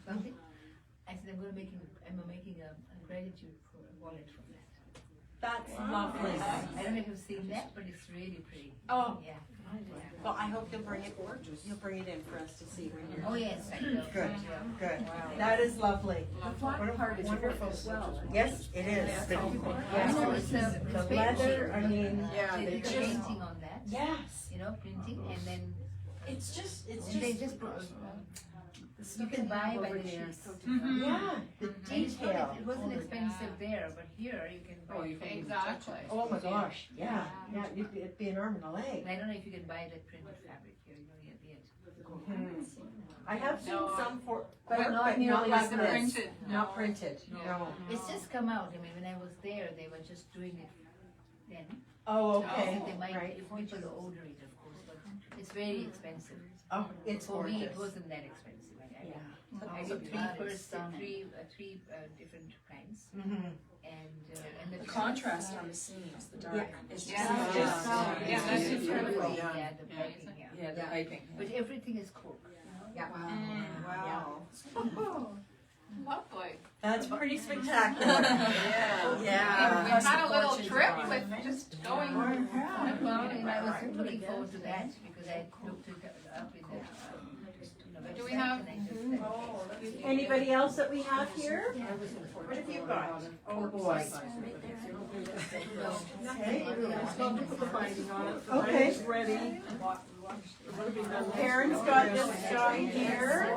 S4: something, I said I'm making a gratitude wallet from that.
S1: That's lovely.
S4: I don't know if you've seen that, but it's really pretty.
S1: Oh.
S4: Yeah.
S1: Well, I hope you'll bring it. You'll bring it in for us to see when you're.
S4: Oh yes, I will.
S1: Good.
S4: Yeah.
S1: Good. That is lovely.
S11: The flat part is
S1: Wonderful.
S11: as well.
S1: Yes, it is.
S4: Yeah, so it's
S1: The leather, I mean.
S4: they did painting on that.
S1: Yes.
S4: Printing, and then
S1: It's just.
S4: they just you can buy by the sheets.
S1: Yeah. The detail.
S4: It wasn't expensive there, but here you can buy.
S3: Exactly.
S1: Oh my gosh. Yeah. Yeah. It'd be an arm and a leg.
S4: And I don't know if you can buy that printed fabric here. You only at the end.
S1: I have seen
S3: No,
S1: some for,
S11: but not nearly
S1: like
S11: as
S1: this.
S3: printed.
S1: Not printed. No.
S4: It's just come out. I mean, when I was there, they were just doing it then.
S1: Oh,
S4: So
S1: okay.
S4: they might,
S1: Right.
S4: if people order it, of course, but it's very expensive.
S1: Oh, it's
S4: For me, it
S1: gorgeous.
S4: wasn't that expensive.
S1: Yeah.
S4: I did three different kinds,
S1: Mm-hmm.
S4: and
S10: The contrast on the seams, the dark, is just.
S3: Yeah, that's incredible.
S4: Yeah, the piping, yeah.
S10: Yeah, the piping.
S4: But everything is cork.
S1: Yeah.
S9: Wow.
S3: Lovely.
S1: That's pretty spectacular.
S9: Yeah.
S1: Yeah.
S3: We've had a little trip with just going.
S4: Well, and I was looking forward to that because I looked it up in the
S3: Do we have-
S1: Anybody else that we have here? What have you got? Oh, boy. Okay. Okay.
S6: Ready.
S1: Karen's got this guy here.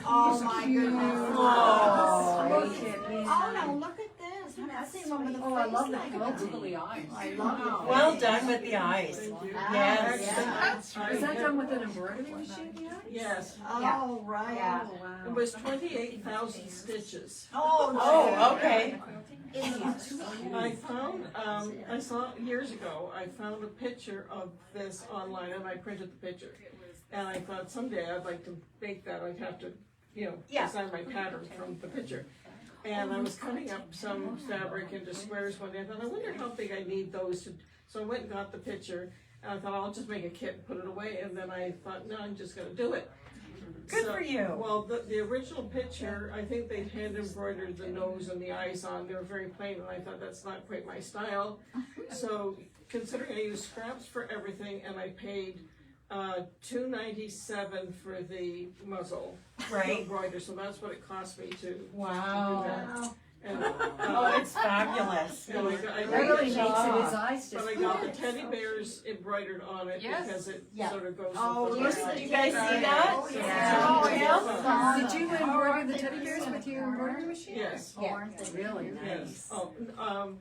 S12: Oh my goodness.
S1: Oh.
S12: Oh no, look at this. That's the one with the face.
S11: Oh, I love the
S12: like
S11: quilting.
S12: I love it.
S1: Well done with the eyes. Yes.
S11: Is that done with an embroidery machine yet?
S5: Yes,
S12: Oh, right.
S11: Yeah.
S5: it was 28,000 stitches.
S1: Oh, okay.
S5: I found, I saw years ago, I found a picture of this online and I printed the picture. And I thought someday I'd like to make that, I'd have to,
S1: Yeah.
S5: design my pattern from the picture. And I was cutting up some fabric into squares one day, I thought, I wonder how big I need those to, so I went and got the picture. And I thought, I'll just make a kit and put it away, and then I thought, no, I'm just gonna do it.
S1: Good for you.
S5: Well, the original picture, I think they hand embroidered the nose and the eyes on, they were very plain, and I thought that's not quite my style. So considering I used scraps for everything, and I paid $297 for the muzzle to
S1: Right.
S5: embroider, so that's what it cost me to.
S1: Wow.
S5: And,
S1: Oh, it's fabulous.
S5: and I
S11: That really makes
S5: got-
S11: it his eyes
S5: but
S11: just.
S5: I got the teddy bears embroidered on it
S3: Yes.
S5: because it
S1: Yeah.
S5: sort of goes
S12: Oh,
S5: with the
S12: yes,
S5: rest.
S1: Did you guys see that?
S12: Oh,
S1: yeah.
S12: Oh,
S1: yeah.
S11: Did you embroider the teddy bears with your embroidery machine?
S5: Yes,
S1: Yeah.
S11: Really
S5: yes.
S11: nice.
S5: Oh,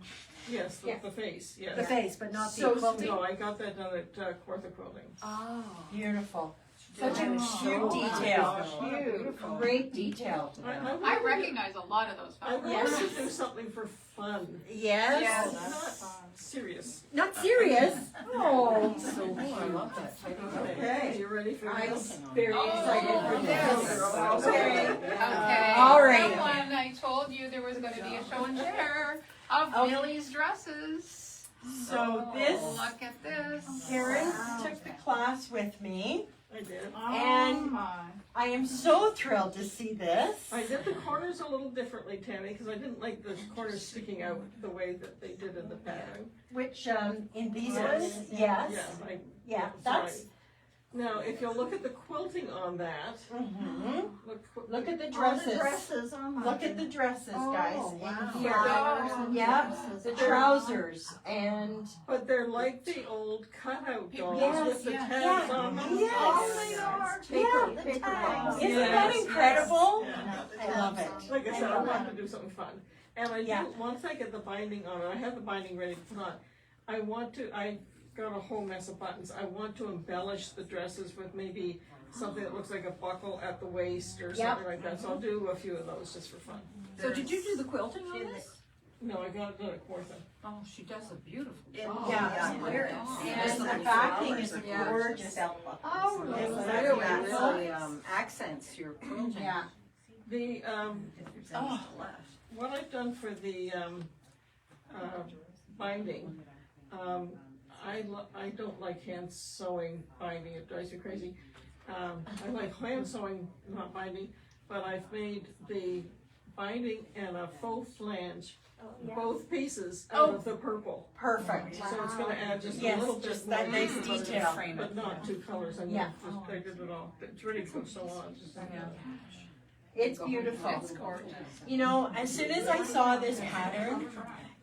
S5: yes, the face, yes.
S11: The face, but not the
S5: So,
S11: quilting.
S5: no, I got that done at Quilting.
S11: Oh.
S1: Beautiful. Such a cute detail. Great detail.
S3: I recognize a lot of those
S13: I
S3: fabrics.
S13: want to do something for fun.
S1: Yes.
S13: Not serious.
S1: Not serious. Oh.
S10: So, I love that.
S13: Okay, you ready for
S1: I'm
S13: this?
S1: very excited for this. Okay.
S3: Okay.
S1: All right.
S3: Someone, I told you there was gonna be a show and share of Millie's dresses.
S1: So this,
S3: Look at this.
S1: Karen took the class with me,
S13: I did.
S1: and I am so thrilled to see this.
S13: I did the corners a little differently, Tammy, because I didn't like the corners sticking out the way that they did in the pattern.
S1: Which, in these
S13: Yes.
S1: ones, yes. Yeah,
S13: Sorry.
S1: that's,
S13: Now, if you'll look at the quilting on that,
S1: look at the
S12: All the
S1: dresses.
S12: dresses, oh my
S1: Look at the dresses, guys,
S12: wow.
S1: in here.
S3: Oh.
S1: Yeah, the trousers, and
S13: but they're like the old cutout dolls
S1: Yes,
S13: with the
S3: yes.
S13: tags on them.
S1: Yes.
S12: Oh, they are.
S1: Yeah.
S12: The tags.
S1: Isn't that incredible?
S13: Yeah.
S1: I love it.
S13: Like I said, I want to do something fun. And I
S1: Yeah.
S13: do, once I get the binding on it, I have the binding ready to put on. I got a whole mess of buttons. I want to embellish the dresses with maybe something that looks like a buckle at the waist or something like that. So I'll do a few of those just for fun.
S10: So did you do the quilting on this?
S13: No, I got it done at Quartha.
S10: Oh, she does a beautiful.
S1: Yeah.
S10: And
S1: the backing is gorgeous.
S11: Oh,
S1: It's
S11: really?
S1: beautiful.
S9: accents you're quilting.
S1: Yeah.
S13: The, what I've done for the, binding, I don't like hand sewing binding, it drives me crazy. I like hand sewing, not binding, but I've made the binding and a faux flange, both pieces out of the purple.
S1: Perfect.
S13: So it's gonna add just a
S1: Yes,
S13: little bit
S1: just
S13: more.
S1: that nice
S13: but it's-
S1: detail.
S13: But not two colors, I mean,
S1: Yeah.
S13: just, I did it all, it's ready to go sew on, just.
S1: It's beautiful.
S3: It's gorgeous.
S1: You know, as soon as I saw this pattern,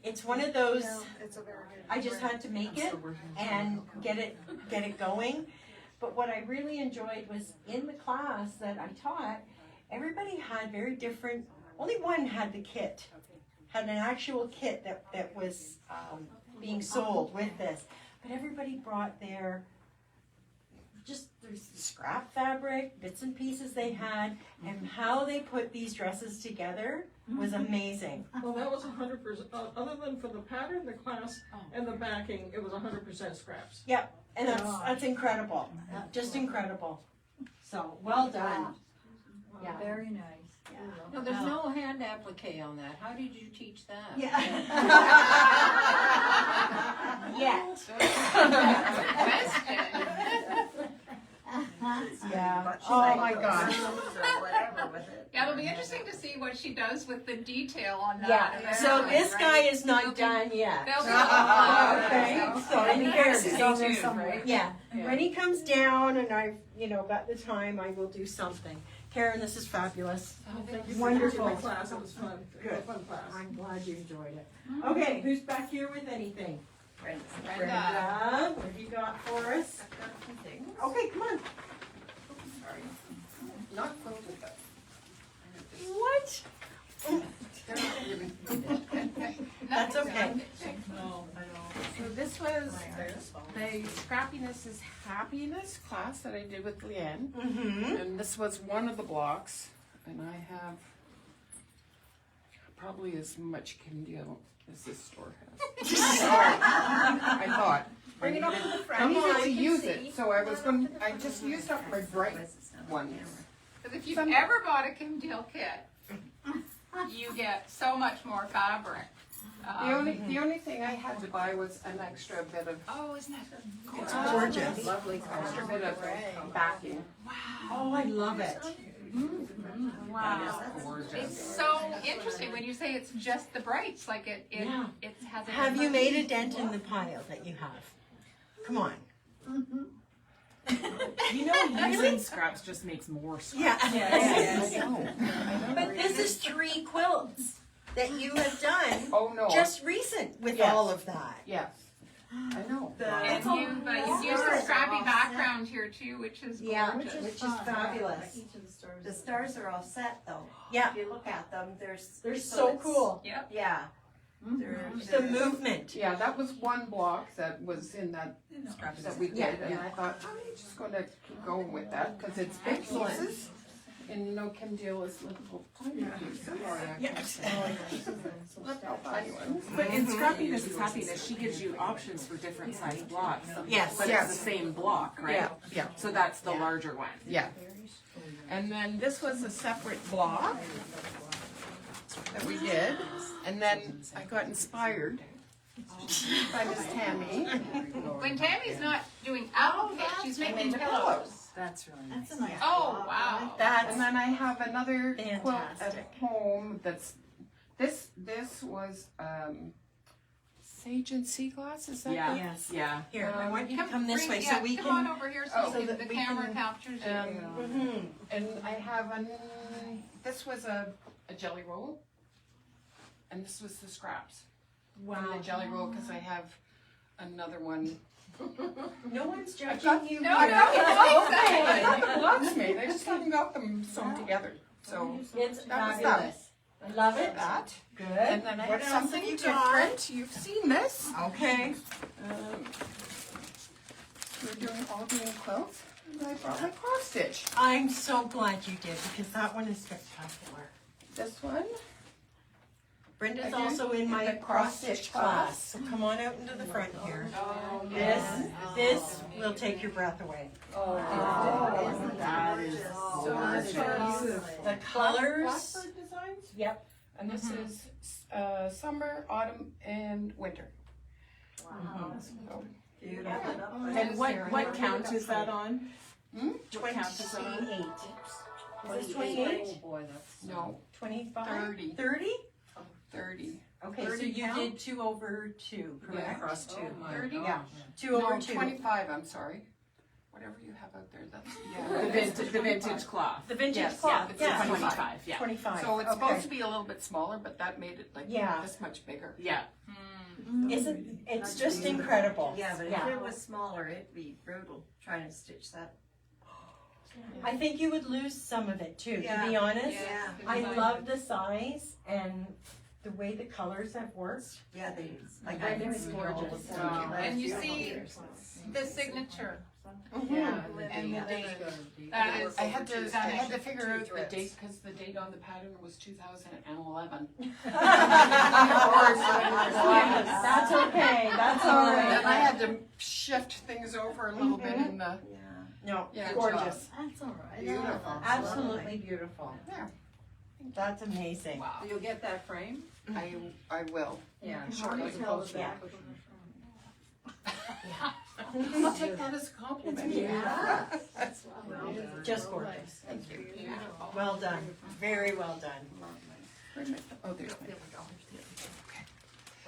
S1: it's one of those,
S7: It's a very good.
S1: I just had to make it and get it going. But what I really enjoyed was in the class that I taught, everybody had very different, only one had the kit, had an actual kit that was being sold with this. But everybody brought their scrap fabric, bits and pieces they had, and how they put these dresses together was amazing.
S13: Well, that was 100%, other than for the pattern, the class, and the backing, it was 100% scraps.
S1: Yep, and that's incredible, just incredible. So, well done. Yeah.
S11: Very nice.
S9: No, there's no hand applique on that. How did you teach that?
S1: Yes. Yeah. Oh my gosh.
S3: Yeah, it'll be interesting to see what she does with the detail on that.
S1: Yeah. So this guy is not done yet.
S3: They'll be
S1: Okay. So in here,
S10: Stay tuned, right?
S1: yeah. When he comes down and I've, got the time, I will do something. Karen, this is fabulous.
S13: Thank you for
S1: Wonderful.
S13: teaching my class, it was fun. It was a fun class.
S1: I'm glad you enjoyed it. Okay, who's back here with anything?
S3: Brenda.
S1: Brenda, what have you got for us? Okay, come on.
S9: Not quilted, but.
S1: What? That's okay.
S2: So this was the Scrappiness is Happiness class that I did with Leanne.
S1: Mm-hmm.
S2: And this was one of the blocks, and I have probably as much Kindle as this store has. I thought.
S11: Bring it up to the front.
S2: I needed
S11: Come on,
S2: to
S11: we can
S2: use
S11: see.
S2: it, so I just used up my bright ones.
S3: Because if you've ever bought a Kim Deal kit, you get so much more fabric.
S2: The only thing I had to buy was an extra bit of,
S3: Oh, isn't that
S1: It's gorgeous.
S2: lovely extra bit of backing.
S1: Oh, I love it.
S3: wow?
S2: Gorgeous.
S3: It's so interesting when you say it's just the brights, like it
S1: Yeah.
S3: has a
S1: Have you made a dent in the pile that you have? Come on.
S10: You know, using scraps just makes more scraps.
S1: Yeah. But this is 3 quilts that you have done
S2: Oh, no.
S1: just recent with
S2: Yes.
S1: all of that.
S2: Yes. I know.
S3: And you've used a scrappy background here too, which is
S1: Yeah,
S3: gorgeous.
S1: which is fabulous.
S12: The stars are all set though.
S1: Yeah,
S12: If you look at them,
S1: they're so cool.
S3: Yep.
S12: Yeah.
S1: The movement.
S2: Yeah, that was one block that was in that we did, and I thought, I'm just gonna keep going with that, cause it's big pieces. And you know Kim Deal is little tiny pieces.
S1: Yes.
S14: But in Scrappiness is Happiness, she gives you options for different size blocks.
S1: Yes.
S14: But it's the same block, right?
S2: Yeah, yeah.
S14: So that's the larger one.
S2: Yeah. And then this was a separate block that we did, and then I got inspired by Miss Tammy.
S3: When Tammy's not doing appliques, she's making pillows.
S10: That's really nice.
S11: That's a nice.
S3: Oh, wow.
S1: That's
S2: And then I have another quilt at
S1: fantastic.
S2: home that's, this was, sage and sea glass, is that
S14: Yeah.
S2: the-
S1: Yes.
S14: Yeah.
S1: Here, I want you to come this way so
S3: yeah,
S1: we
S3: come on
S1: can.
S3: over here
S2: Oh,
S3: so
S1: that
S3: the
S1: we
S3: camera
S1: can-
S3: captures you.
S1: Mhm.
S2: And I have this was a jelly roll, and this was the scraps. From the jelly roll, because I have another one.
S1: No one's judging you.
S3: No,
S1: here.
S2: Lots made, I just haven't got them sewn together, so.
S1: It's
S2: That was
S1: fabulous. I love it.
S2: That.
S1: Good.
S2: And then I
S1: What
S2: have
S1: else
S2: something
S1: have you got?
S2: different, you've seen this.
S1: Okay.
S2: We're doing all doing quilts, and I brought my cross stitch.
S1: I'm so glad you did because that one is spectacular.
S2: This one.
S1: Brenda's
S2: Again,
S1: also in my
S2: the
S1: cross stitch class, so come on out into the front here. This will take your breath away.
S14: That is
S2: So this was
S1: The colors.
S2: Blackbird designs.
S1: Yep.
S2: And this is summer, autumn, and winter.
S11: Wow.
S2: So,
S14: And what count is that on? What count is that on?
S1: 28. Is this 28?
S4: Oh boy, that's.
S2: no,
S1: 25?
S2: 30.
S1: 30?
S2: 30.
S1: Okay, so
S2: 30
S1: you
S2: count?
S1: did 2 over 2, correct?
S14: Across two.
S2: 30?
S1: Yeah, 2
S2: No,
S1: over 2.
S2: 25, I'm sorry. Whatever you have out there, that's,
S14: The vintage cloth.
S1: The vintage
S14: Yes,
S1: cloth,
S14: it's
S1: yeah.
S14: 25, yeah.
S1: 25.
S2: So it's
S1: okay.
S2: supposed to be a little bit smaller, but that made it like
S1: Yeah.
S2: this much bigger.
S14: Yeah.
S1: It's just incredible.
S9: Yeah, but if
S1: Yeah.
S9: it was smaller, it'd be brutal trying to stitch that.
S1: I think you would lose some of it too, to be
S9: Yeah.
S1: honest.
S9: Yeah.
S1: I love the size and the way the colors have worked.
S9: Yeah, they, like,
S1: I
S9: I
S1: think
S9: think
S1: it's
S9: it's
S1: gorgeous.
S3: And you see the signature
S2: Yeah.
S3: and the date.
S2: That
S3: is-
S2: I had to
S3: stunning.
S2: figure out the
S3: Threads.
S2: date, because the date on the pattern was 2011.
S1: That's okay, that's all
S2: And
S1: right.
S2: I had to shift things over a little bit in the,
S1: No,
S2: Yeah,
S1: gorgeous.
S11: That's all right.
S2: beautiful.
S1: Absolutely beautiful.
S2: Yeah.
S1: That's amazing.
S3: Wow.
S9: You'll get that frame?
S2: I will.
S9: Yeah.
S2: Shortly.
S1: Yeah.
S2: I'll take that as a compliment.
S1: Yeah. Just gorgeous.
S2: Thank you.
S1: Well done, very well done.
S2: Oh, there's my.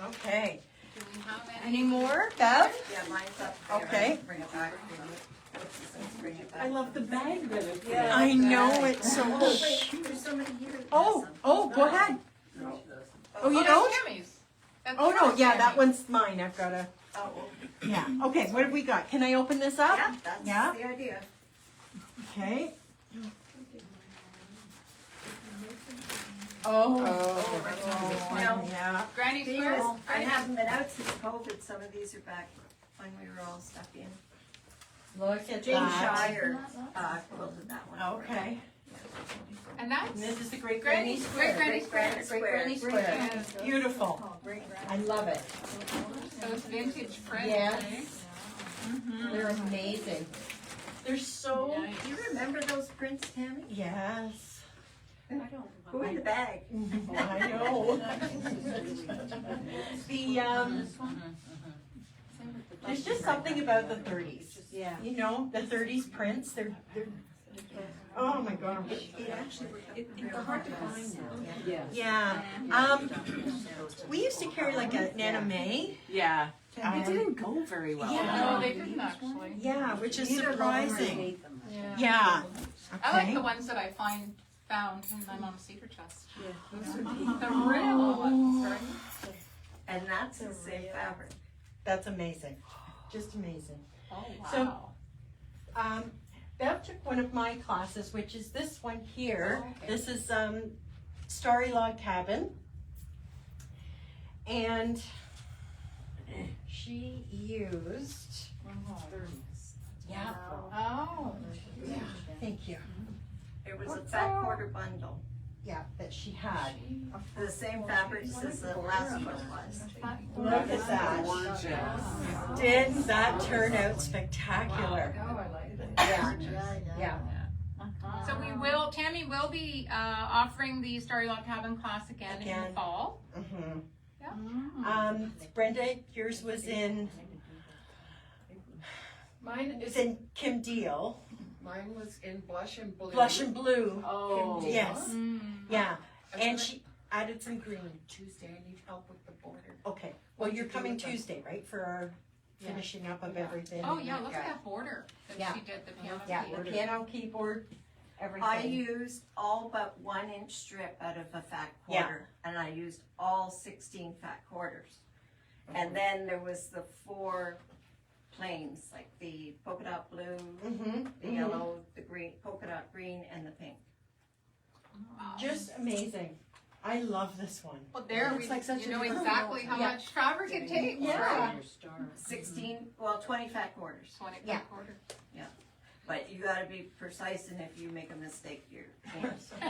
S1: Okay,
S3: Do we have
S1: any more, Bev?
S9: Yeah, mine's up there.
S1: Okay.
S9: Bring it back. Bring it back.
S13: I love the bag that it's in.
S9: Yeah.
S1: I know, it's so cute.
S9: There's so many here.
S1: Oh, go ahead. Oh, you
S3: that's
S1: don't?
S3: Tammy's. That's
S1: Oh, no,
S3: yours,
S1: yeah,
S3: Tammy.
S1: that one's mine, I've gotta,
S9: Oh,
S1: yeah, okay, what have we got? Can I open this up?
S9: yeah, that's
S1: Yeah?
S9: the idea.
S1: Okay. Oh.
S9: Now,
S1: Yeah.
S3: Granny
S9: these,
S3: Square.
S9: I haven't been out since COVID, some of these are back when we were all stuck in.
S1: Look at
S9: Jane
S1: that.
S9: Shire, quilted that one. for me.
S1: Okay.
S3: And that's
S1: And this is the Great
S3: Granny,
S1: Granny Square.
S3: Great Granny Square.
S1: Great Granny Square. Beautiful. I love it.
S3: So it's vintage print.
S1: Yes.
S3: eh?
S1: They're amazing. They're so,
S9: Do you remember those prints, Tammy?
S1: yes.
S9: Go in the bag.
S1: I know. The, there's just something about the 30s.
S9: Yeah.
S1: You know, the 30s prints, they're oh my God.
S9: It actually,
S11: It's hard to find now.
S1: Yeah. We used to carry like a Nana May.
S14: Yeah. It didn't go very well.
S1: Yeah.
S3: No, they didn't actually.
S1: Yeah, which is
S9: either love 'em or
S1: surprising.
S9: hate them.
S1: Yeah.
S3: I like
S1: Okay.
S3: the ones that I found when I'm on a cedar chest.
S9: Those would be-
S3: The real ones, right?
S9: And that's the same fabric.
S1: That's amazing. Just amazing.
S3: Oh,
S1: So-
S3: wow.
S1: Bev took one of my classes, which is this one here.
S3: Oh, okay.
S1: This is Starry Log Cabin. And she used, yeah,
S11: Oh.
S1: thank you.
S9: It was a fat quarter bundle,
S1: Yeah, that she had.
S9: the same fabrics as the last one was.
S1: Look at that. Didn't that turn out spectacular?
S11: Oh, I like it.
S1: Yeah, yeah.
S3: So Tammy will be offering the Starry Log Cabin class again in the
S1: Again.
S3: fall.
S1: Mhm.
S3: Yeah.
S1: Brenda, yours was in,
S2: Mine
S1: it was
S2: is,
S1: in Kim Deal.
S2: mine was in blush and blue.
S1: Blush and blue.
S2: Oh.
S1: Yes,
S3: Mm.
S1: yeah. And she added some green.
S2: Tuesday, I need help with the border.
S1: Okay, well, you're coming Tuesday, right, for our finishing up of everything?
S3: Oh, yeah, look at that border that
S1: Yeah.
S3: she did, the piano
S1: Yeah,
S3: keyboard.
S1: the piano, keyboard, everything.
S9: I used all but 1 inch strip out of a fat quarter, and I used all 16 fat quarters. And then there was the 4 plains, like the polka dot blue, the yellow, the green, polka dot green, and the pink.
S1: Just amazing. I love this one.
S3: Well, there,
S1: It's like such
S3: you
S1: a
S3: know
S1: different
S3: exactly how
S1: Yeah.
S3: much fabric it takes,
S1: Yeah.
S3: right?
S9: 20 fat quarters.
S3: 20
S1: Yeah.
S3: quarter.
S9: But you gotta be precise, and if you make a mistake, you're canceled.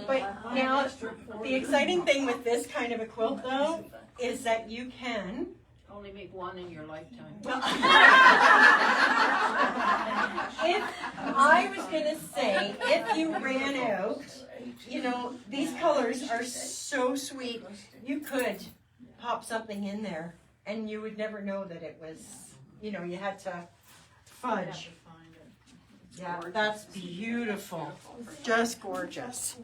S1: But now, the exciting thing with this kind of a quilt though, is that you can
S14: Only make one in your lifetime.
S1: If I was gonna say, if you ran out, you know, these colors are so sweet, you could pop something in there and you would never know that it was, you know, you had to fudge. Yeah, that's beautiful, just gorgeous.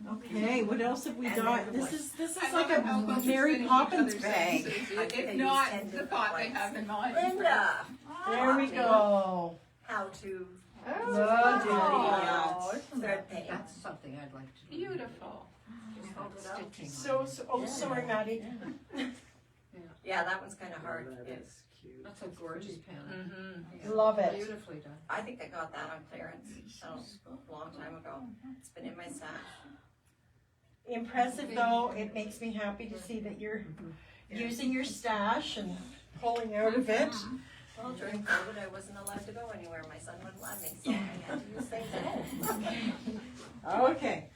S1: Okay, what else have we got? This is like a Mary Poppins bag.
S3: If not, the thought they have in mind.
S9: Linda,
S1: There we go.
S9: how to
S1: Oh,
S9: thread paint.
S14: That's something I'd like to do.
S3: Beautiful.
S14: Stitching.
S1: so, oh, sorry, Maddie.
S9: Yeah, that one's kinda hard.
S14: That's a gorgeous pen.
S1: Love it.
S14: Beautifully done.
S9: I think I got that on clearance, a long time ago. It's been in my stash.
S1: Impressive though, it makes me happy to see that you're using your stash and pulling out of it.
S9: Well, during COVID, I wasn't allowed to go anywhere. My son wouldn't let me, so I had to use things at home.
S1: Okay,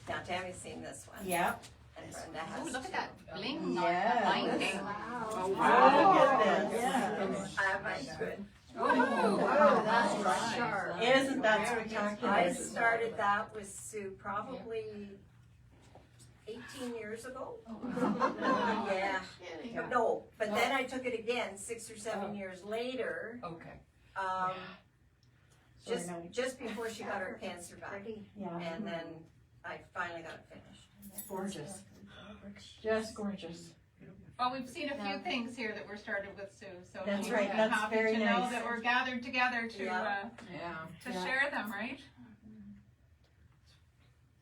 S9: Now Tammy's seen this one.
S1: yep.
S9: And Brenda has
S3: Oh, look at
S9: too.
S3: that bling on
S1: Yes.
S3: that binding.
S1: Oh, look at this.
S9: I have mine good.
S11: Wow, that's sharp.
S1: Isn't that spectacular?
S9: I started that with Sue probably 18 years ago. Yeah. No, but then I took it again 6 or 7 years later.
S14: Okay.
S1: Sorry, Maddie.
S9: Just before she got her cancer back.
S1: Yeah,
S9: And then I finally got it finished.
S1: gorgeous. Just gorgeous.
S3: Well, we've seen a few things here that were started with Sue, so
S1: That's
S3: we're
S1: right, that's
S3: happy
S1: very
S3: to know
S1: nice.
S3: that we're gathered together to
S9: Yeah.
S14: Yeah.
S1: Yeah.
S3: share them, right?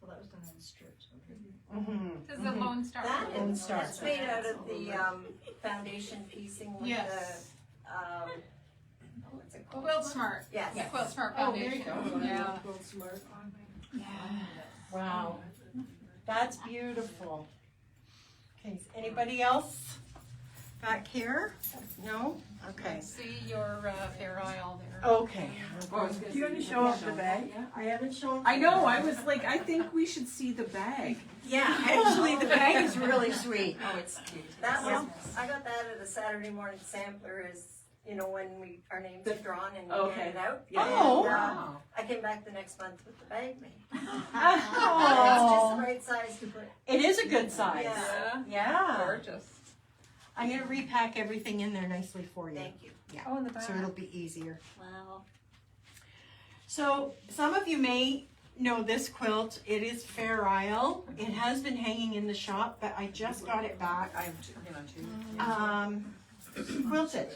S4: So that was done in strips, okay.
S1: Mm-hmm.
S3: This is a Lone Star.
S1: Lone Star.
S9: That's made out of the foundation piecing with
S3: Yes.
S9: the, what's it called?
S3: Quilt Smart.
S9: Yes.
S3: Quilt Smart
S1: Oh, there you
S3: Foundation.
S1: go.
S3: Yeah.
S1: Wow, that's beautiful. Okay, is anybody else back here? No? Okay.
S3: See your Fair Isle there.
S1: Okay.
S13: Do you want to show off the bag?
S1: I haven't shown.
S14: I know, I was like, I think we should see the bag.
S1: Yeah, actually, the bag is really sweet.
S9: Oh, it's cute. That was, I got that at a Saturday morning sampler as, you know, when our names are drawn and we
S14: Okay.
S9: hand it out.
S1: Oh.
S9: And,
S14: Wow.
S9: I came back the next month with the bag made. It's just the
S1: Oh,
S9: right size to put.
S1: it is a good size.
S9: Yeah.
S1: Yeah.
S3: Gorgeous.
S1: I'm gonna repack everything in there nicely for you.
S9: Thank you.
S1: Oh, in the back. So it'll be easier.
S9: Wow.
S1: So some of you may know this quilt. It is Fair Isle. It has been hanging in the shop, but I just got it back. Quilted.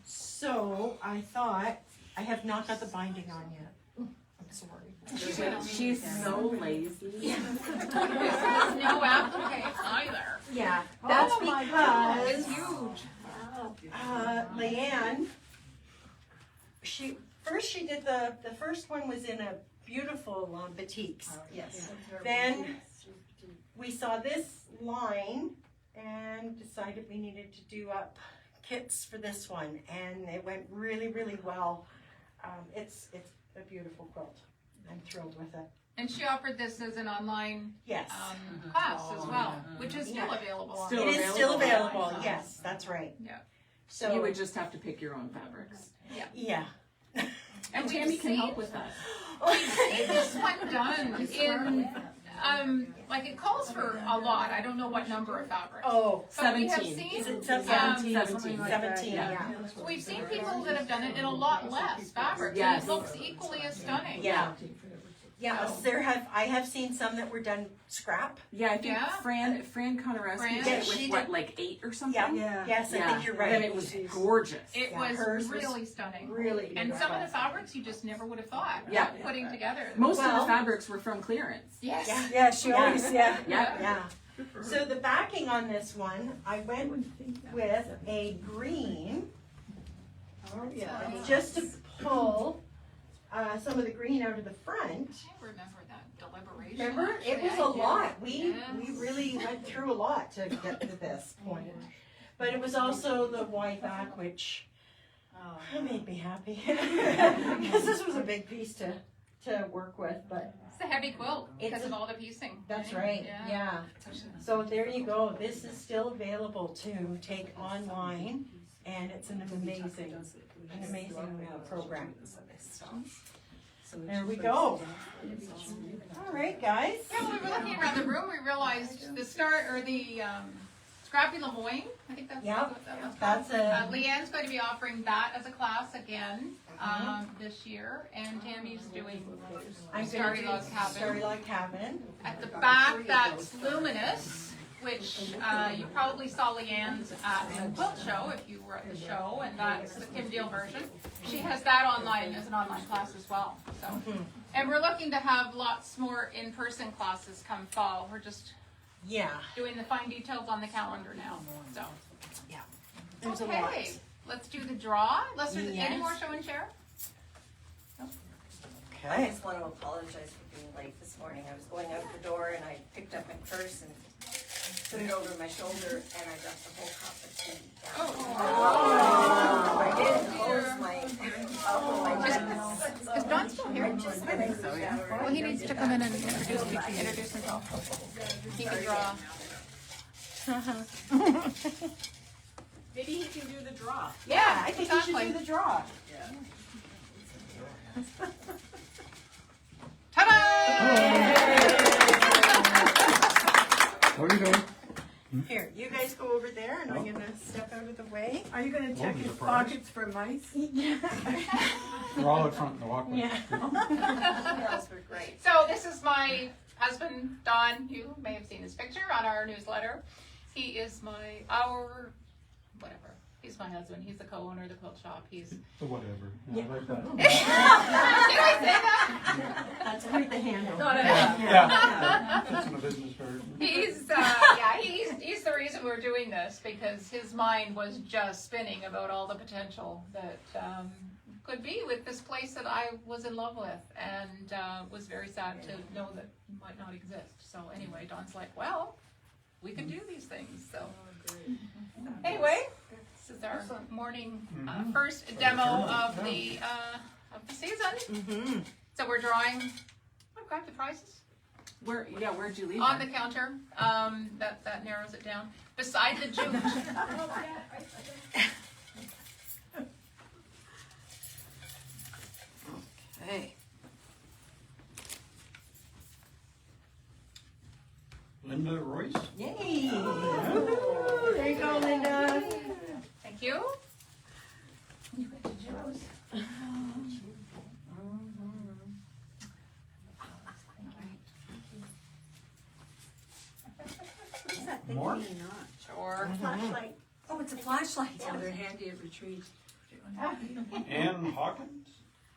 S1: So I thought, I have not got the binding on yet. I'm sorry.
S14: She's so lazy.
S3: This has no applique either.
S1: Yeah, that's because
S3: It's huge.
S1: Leanne, she did the first one was in a beautiful batiks. Yes. Then we saw this line and decided we needed to do up kits for this one, and it went really, really well. It's a beautiful quilt. I'm thrilled with it.
S3: And she offered this as an online
S1: Yes.
S3: class as well, which is still available.
S14: Still
S1: It is still available. Yes, that's right.
S3: Yeah.
S1: So
S14: You would just have to pick your own fabrics.
S1: yeah.
S3: And we've
S14: Tammy can
S3: seen-
S14: help with that.
S3: We've seen this one done in, like it calls for a lot. I don't know what number of fabrics.
S1: Oh,
S3: But we have
S14: 17.
S3: seen,
S1: is it 17?
S14: 17.
S1: 17.
S14: Yeah.
S3: we've seen people that have done it in a lot less fabric.
S14: Yes.
S3: And it looks equally as stunning.
S1: Yeah. Yes, I have seen some that were done scrap.
S14: Yeah, I think
S3: Yeah.
S14: Fran Connerescu
S3: Fran?
S14: did
S1: Yeah,
S14: it
S1: she
S14: with what,
S1: did.
S14: like 8 or something?
S1: Yeah. Yes, I
S14: Yeah.
S1: think you're right.
S14: And it was gorgeous.
S3: It
S1: Yeah,
S3: was
S1: hers was
S3: really stunning.
S1: really
S3: And some of the
S1: beautiful.
S3: fabrics you just never would have thought
S14: Yeah.
S3: of putting together.
S14: Most of
S1: Well-
S14: the fabrics were from clearance.
S3: Yes.
S1: Yeah.
S6: Yeah, she always, yeah.
S14: Yeah.
S1: Yeah. So the backing on this one, I went with a green,
S6: Oh, yeah.
S1: just to pull some of the green out of the front.
S3: I remember that deliberation.
S1: Remember, it
S3: actually.
S1: was
S3: I
S1: a
S3: did.
S1: lot. We
S3: Yes.
S1: really went through a lot to get to this point. But it was also the wide back, which made me happy because this was a big piece to work with. But
S3: It's a heavy quilt because
S1: It's
S3: of
S1: a-
S3: all the piecing.
S1: that's right. Yeah. So there you go. This is still available to take online, and it's an amazing program. There we go. All right, guys.
S3: Yeah, when we were looking around the room, we realized the Scrappy Lemoyne, I think that's
S1: Yep.
S3: what that was.
S1: That's a
S3: Leanne's going to be offering that as a class again this year, and Tammy's doing
S1: I'm
S3: Starry
S1: going
S3: Log
S1: to
S3: Cabin.
S1: Starry Log Cabin.
S3: At the back, that's Luminous, which you probably saw Leanne's at the quilt show if you were at the show, and that's the Kim Deal version. She has that online as an online class as well. So, and we're looking to have lots more in-person classes come fall. We're just
S1: Yeah.
S3: doing the fine details on the calendar now. So,
S1: Yeah. There's a lot.
S3: okay, let's do the draw. Unless there's any
S1: Yes.
S3: more show and share.
S9: I
S1: Okay.
S9: just want to apologize for being late this morning. I was going out the door and I picked up my purse and put it over my shoulder and I dropped the whole cup of tea down. I didn't close my,
S3: Is Don still here?
S9: I think so, yeah.
S3: Well, he needs to come in and introduce himself. He can draw.
S14: Maybe he can do the draw.
S1: Yeah, I think you
S3: Exactly.
S1: should do the draw.
S3: Ta-da!
S15: What are you doing?
S1: Here, you guys go over there, and I'm gonna step out of the way.
S6: Are you gonna check
S15: Oh,
S6: his
S15: surprise.
S6: pockets for mice?
S15: We're all out front in the walkway.
S1: Yeah.
S9: Girls were great.
S3: So this is my husband, Don. You may have seen his picture on our newsletter. He is whatever. He's my husband. He's the co-owner of the quilt shop. He's.
S15: So whatever. Yeah, I like that.
S3: Did I say that?
S1: That's quite the handle.
S15: Yeah. That's in a business card.
S3: He's the reason we're doing this, because his mind was just spinning about all the potential that could be with this place that I was in love with, and was very sad to know that might not exist. So anyway, Don's like, well, we can do these things. So anyway, this is our morning first demo of the season. So we're drawing. I've got the prizes
S14: Where'd you leave
S3: on
S14: them?
S3: the counter. That narrows it down. Beside the jute.
S1: Okay.
S15: Linda Royce?
S1: Yay! Woo-hoo. There you go, Linda.
S3: Thank you.
S15: More?
S3: Sure.
S12: Flashlight.
S9: Oh, it's a flashlight.
S14: They're handy at retreat.
S15: Ann Hawkins?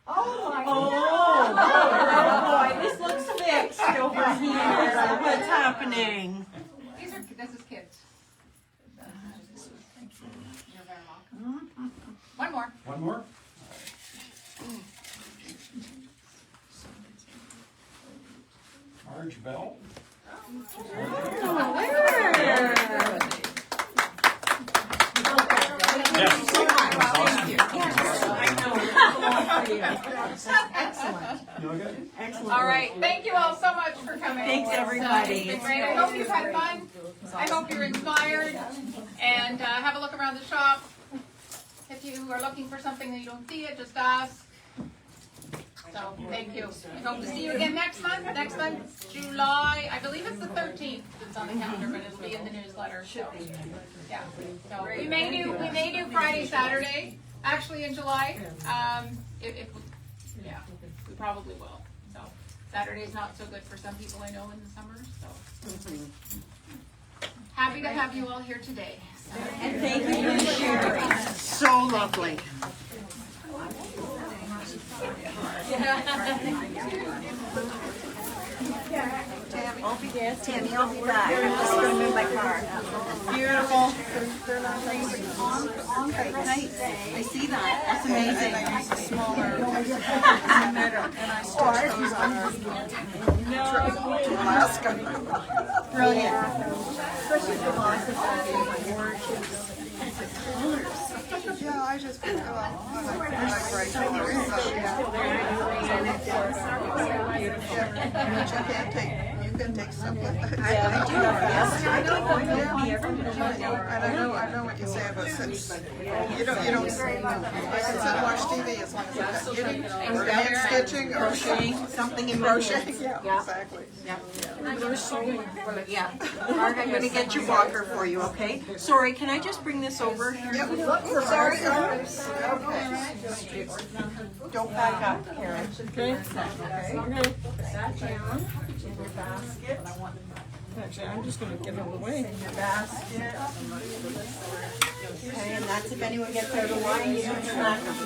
S1: Oh my God! Oh boy, this looks fixed over here. What's happening?
S3: This is kids. You're very welcome. One more.
S15: One more? large bell.
S3: All right, thank you all so much for coming.
S1: Thanks, everybody.
S3: It's been great. I hope you've had fun. I hope you're inspired. And have a look around the shop. If you are looking for something that you don't see it, just ask. So, thank you. I hope to see you again next month. Next month, July, I believe it's the 13th. It's on the calendar, but it'll be in the newsletter. So, yeah. So we may do Friday, Saturday. Actually, in July, we probably will. So Saturday's not so good for some people I know in the summer. So happy to have you all here today.
S1: And thank you for sharing.
S8: So lovely.
S9: Tammy, I'll be back. I'm just gonna move my car.
S8: Beautiful.
S9: Nice. I see that. That's amazing.
S8: And I use a smaller and I stitch those on our trip to Alaska.
S9: Brilliant.
S8: Yeah, I just I like bright colors. You can take stuff with it.
S1: I do. Yes, I take one with me every
S8: And I know what you say about since you don't I can sit and watch TV as long as I'm knitting or hand stitching or
S1: something in
S8: crocheting. Yeah, exactly.
S1: Yeah. Mark, I'm gonna get your walker for you, okay? Sorry, can I just bring this over?
S8: Yep. Sorry.
S1: Don't back up, Karen.
S13: Okay. Okay.
S1: Put that down in your basket.
S13: Actually, I'm just gonna get out of the way.
S1: In your basket. Okay, and that's if anyone gets out of line, you can smack them.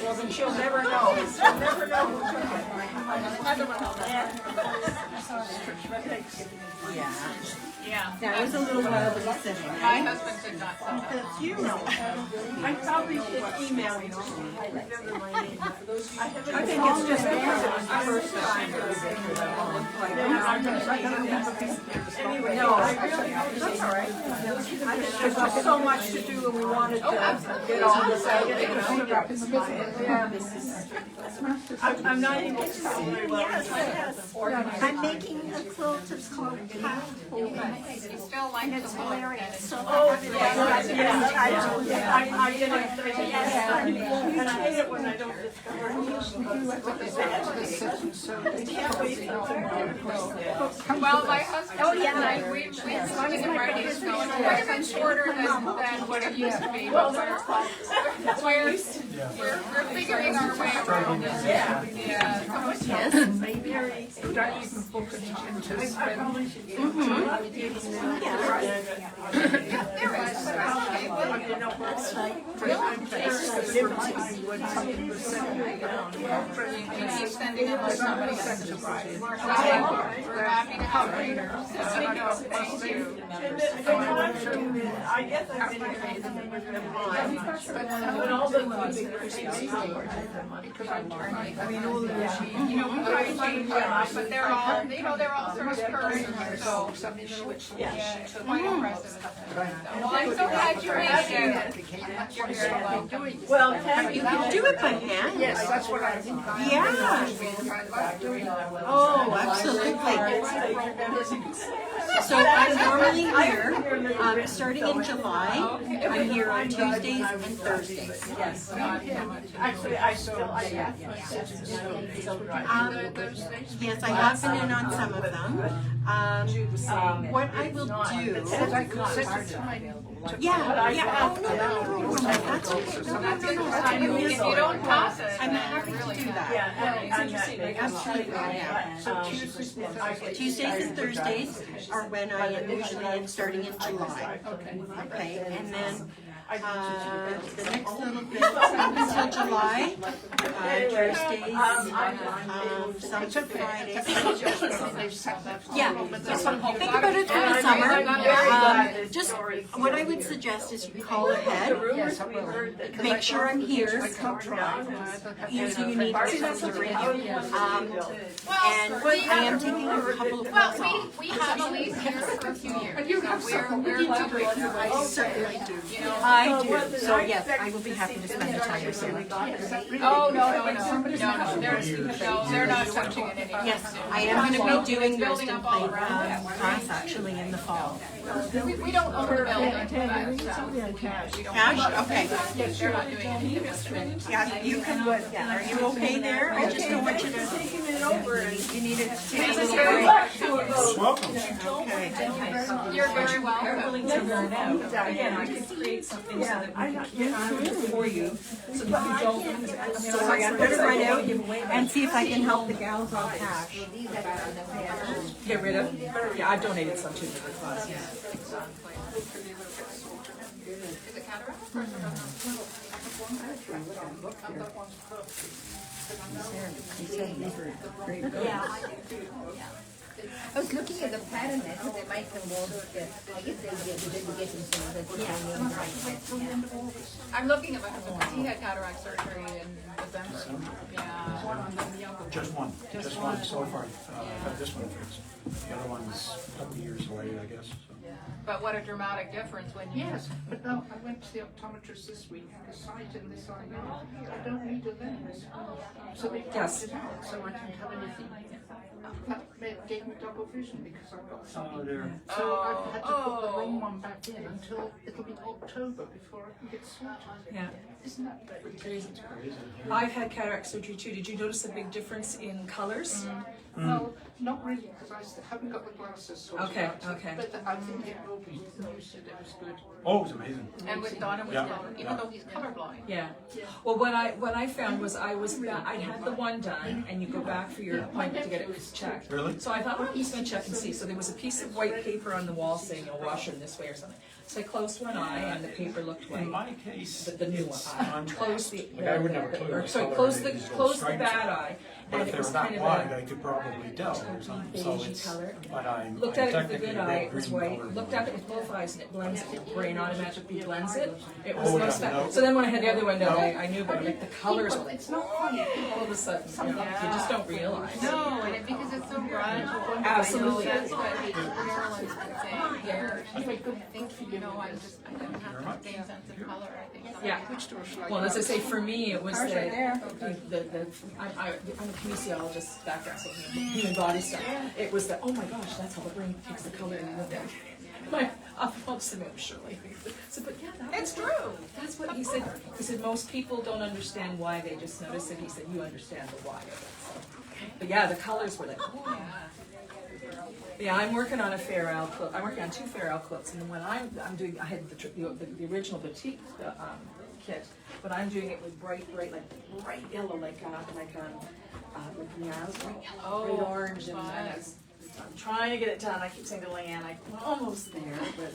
S1: Well, then she'll never know. She'll never know who took it. Yeah.
S3: Yeah.
S1: That was a little while to be sitting.
S3: My husband did not.
S1: That's you. I probably should email you. I remember my name. I think it's just because it was the first time. Anyway, no, that's all right. There's just so much to do and we wanted to get all this out. I'm not able to see very well.
S12: I'm making a quilt, it's called Cat Hole.
S3: You still like
S12: And it's
S3: the book.
S12: hilarious. So
S1: Oh, yes, I did it. And I hate it when I don't discover I can't wait till
S3: Well, my husband and I, we've been in writing, so it's quite a bit shorter than what it used to be. But we're figuring our way around it. Yeah. Keep sending them to somebody else. We're happy to have readers. Thank you.
S1: I guess I really made them but all the
S3: But they're all sort of current, so quite impressive. Well, I'm so glad you made it. You're very welcome.
S1: well, you can do it by hand.
S5: Yes, that's what I think.
S1: Yeah. Oh, absolutely. So I'm normally here, starting in July. I'm here on Tuesdays and Thursdays. Yes.
S5: Actually, I still,
S1: Yes, I have been in on some of them. What I will do. Yeah. Oh, no, that's okay. No.
S3: If you don't pass it,
S1: I'm happy to do that. Absolutely. Tuesdays and Thursdays are when I usually am starting in July. Okay, and then The next little bit, until July, Thursdays, some Fridays. Yeah, think about it for the summer. Just, what I would suggest is you call ahead, make sure I'm here. Usually you need to ring. And I am taking a couple of calls off.
S3: We have Elise here for a few years. We're allowed to.
S1: I certainly do. I do. So yes, I will be happy to spend the time with you.
S3: Oh, no, they're not touching it anymore.
S1: Yes, I am going to be doing roast and plate class actually in the fall.
S3: We don't own the building.
S1: Cash? Okay.
S3: They're not doing anything.
S1: Yeah, you can, are you okay there? I just don't want you to.
S6: Taking it over and
S1: You need to take a little break.
S15: Welcome.
S1: Okay.
S3: You're very welcome.
S14: Again, I could create something so that we can get on it for you, so that you don't.
S1: Sorry, I'm gonna run out and see if I can help the gals on cash.
S14: Get rid of? Yeah, I've donated some to the cause, yeah.
S4: I was looking at the pattern, I think they might come more, I guess they didn't get them some of the
S3: I'm looking at my husband, because he had cataract surgery in December. Yeah.
S15: Just one so far. I've had this one fixed. The other one's a couple of years away, I guess. So.
S3: But what a dramatic difference when you.
S5: Yes, but no, I went to the optometrist this week, the sight in this eye now, I don't need a lens. So they
S14: Yes.
S5: popped it out, so I didn't have anything. That gave me double vision because I've got something.
S15: Oh, dear.
S5: So I've had to put the wrong one back in until it'll be October before I can get sorted.
S14: Yeah.
S5: Isn't that crazy?
S14: I've had cataract surgery too. Did you notice a big difference in colors?
S5: Well, not really, because I haven't got the glasses sorted
S14: Okay,
S5: out.
S14: okay.
S5: But I think it will be. You said it was good.
S15: Oh, it was amazing.
S3: And with Donna was
S15: Yeah.
S3: color, even though he's colorblind.
S14: Yeah. Well, what I found was I had the one done, and you go back for your appointment to get it checked.
S15: Really?
S14: So I thought, well, I'm just gonna check and see. So there was a piece of white paper on the wall saying, "You'll wash them this way" or something. So I closed one eye, and the paper looked white.
S15: In my case,
S14: The new one. Closed the.
S15: Like I would never clue
S14: or,
S15: what
S14: sorry,
S15: color
S14: closed
S15: it
S14: the
S15: is, those
S14: closed the
S15: stripes
S14: bad
S15: are.
S14: eye,
S15: But
S14: and
S15: if
S14: it
S15: they
S14: was
S15: were that
S14: kind of
S15: wide,
S14: a
S15: I could probably tell or something. So
S14: beigey
S15: it's,
S14: color.
S15: but I'm
S14: Looked at it with the
S15: technically
S14: good
S15: red,
S14: eye, it was
S15: green
S14: white.
S15: color.
S14: Looked at it with both eyes, and it blends it. Your brain automatically blends it. It was
S15: Oh,
S14: the
S15: yeah,
S14: most
S15: no.
S14: So then when I had the other one done, I knew, but like the colors were like,
S5: It's not funny.
S14: all of a sudden, you just don't realize.
S3: No, and it, because it's so gradual.
S14: Absolutely.
S3: That's what Marilyn's been saying here. I think, you know, I don't have the same sense of color, I think.
S14: Yeah. Well, as I say, for me, it was I'm a kinesiologist background, so human body stuff. It was the, oh my gosh, that's how the brain takes the color and the my ophthalmologist, Shirley. So, but yeah,
S3: It's true.
S14: That's what he said. He said most people don't understand why, they just notice it. He said you understand the why of it. So. But yeah, the colors were like, oh. Yeah, I'm working on a Fair Owl quilt. I'm working on 2 Fair Owl quilts, and when I'm doing, I had the original boutique kit, but I'm doing it with bright yellow, like meows, bright yellow, bright orange, and I'm trying to get it done. I keep saying to Leanne, I'm almost there, but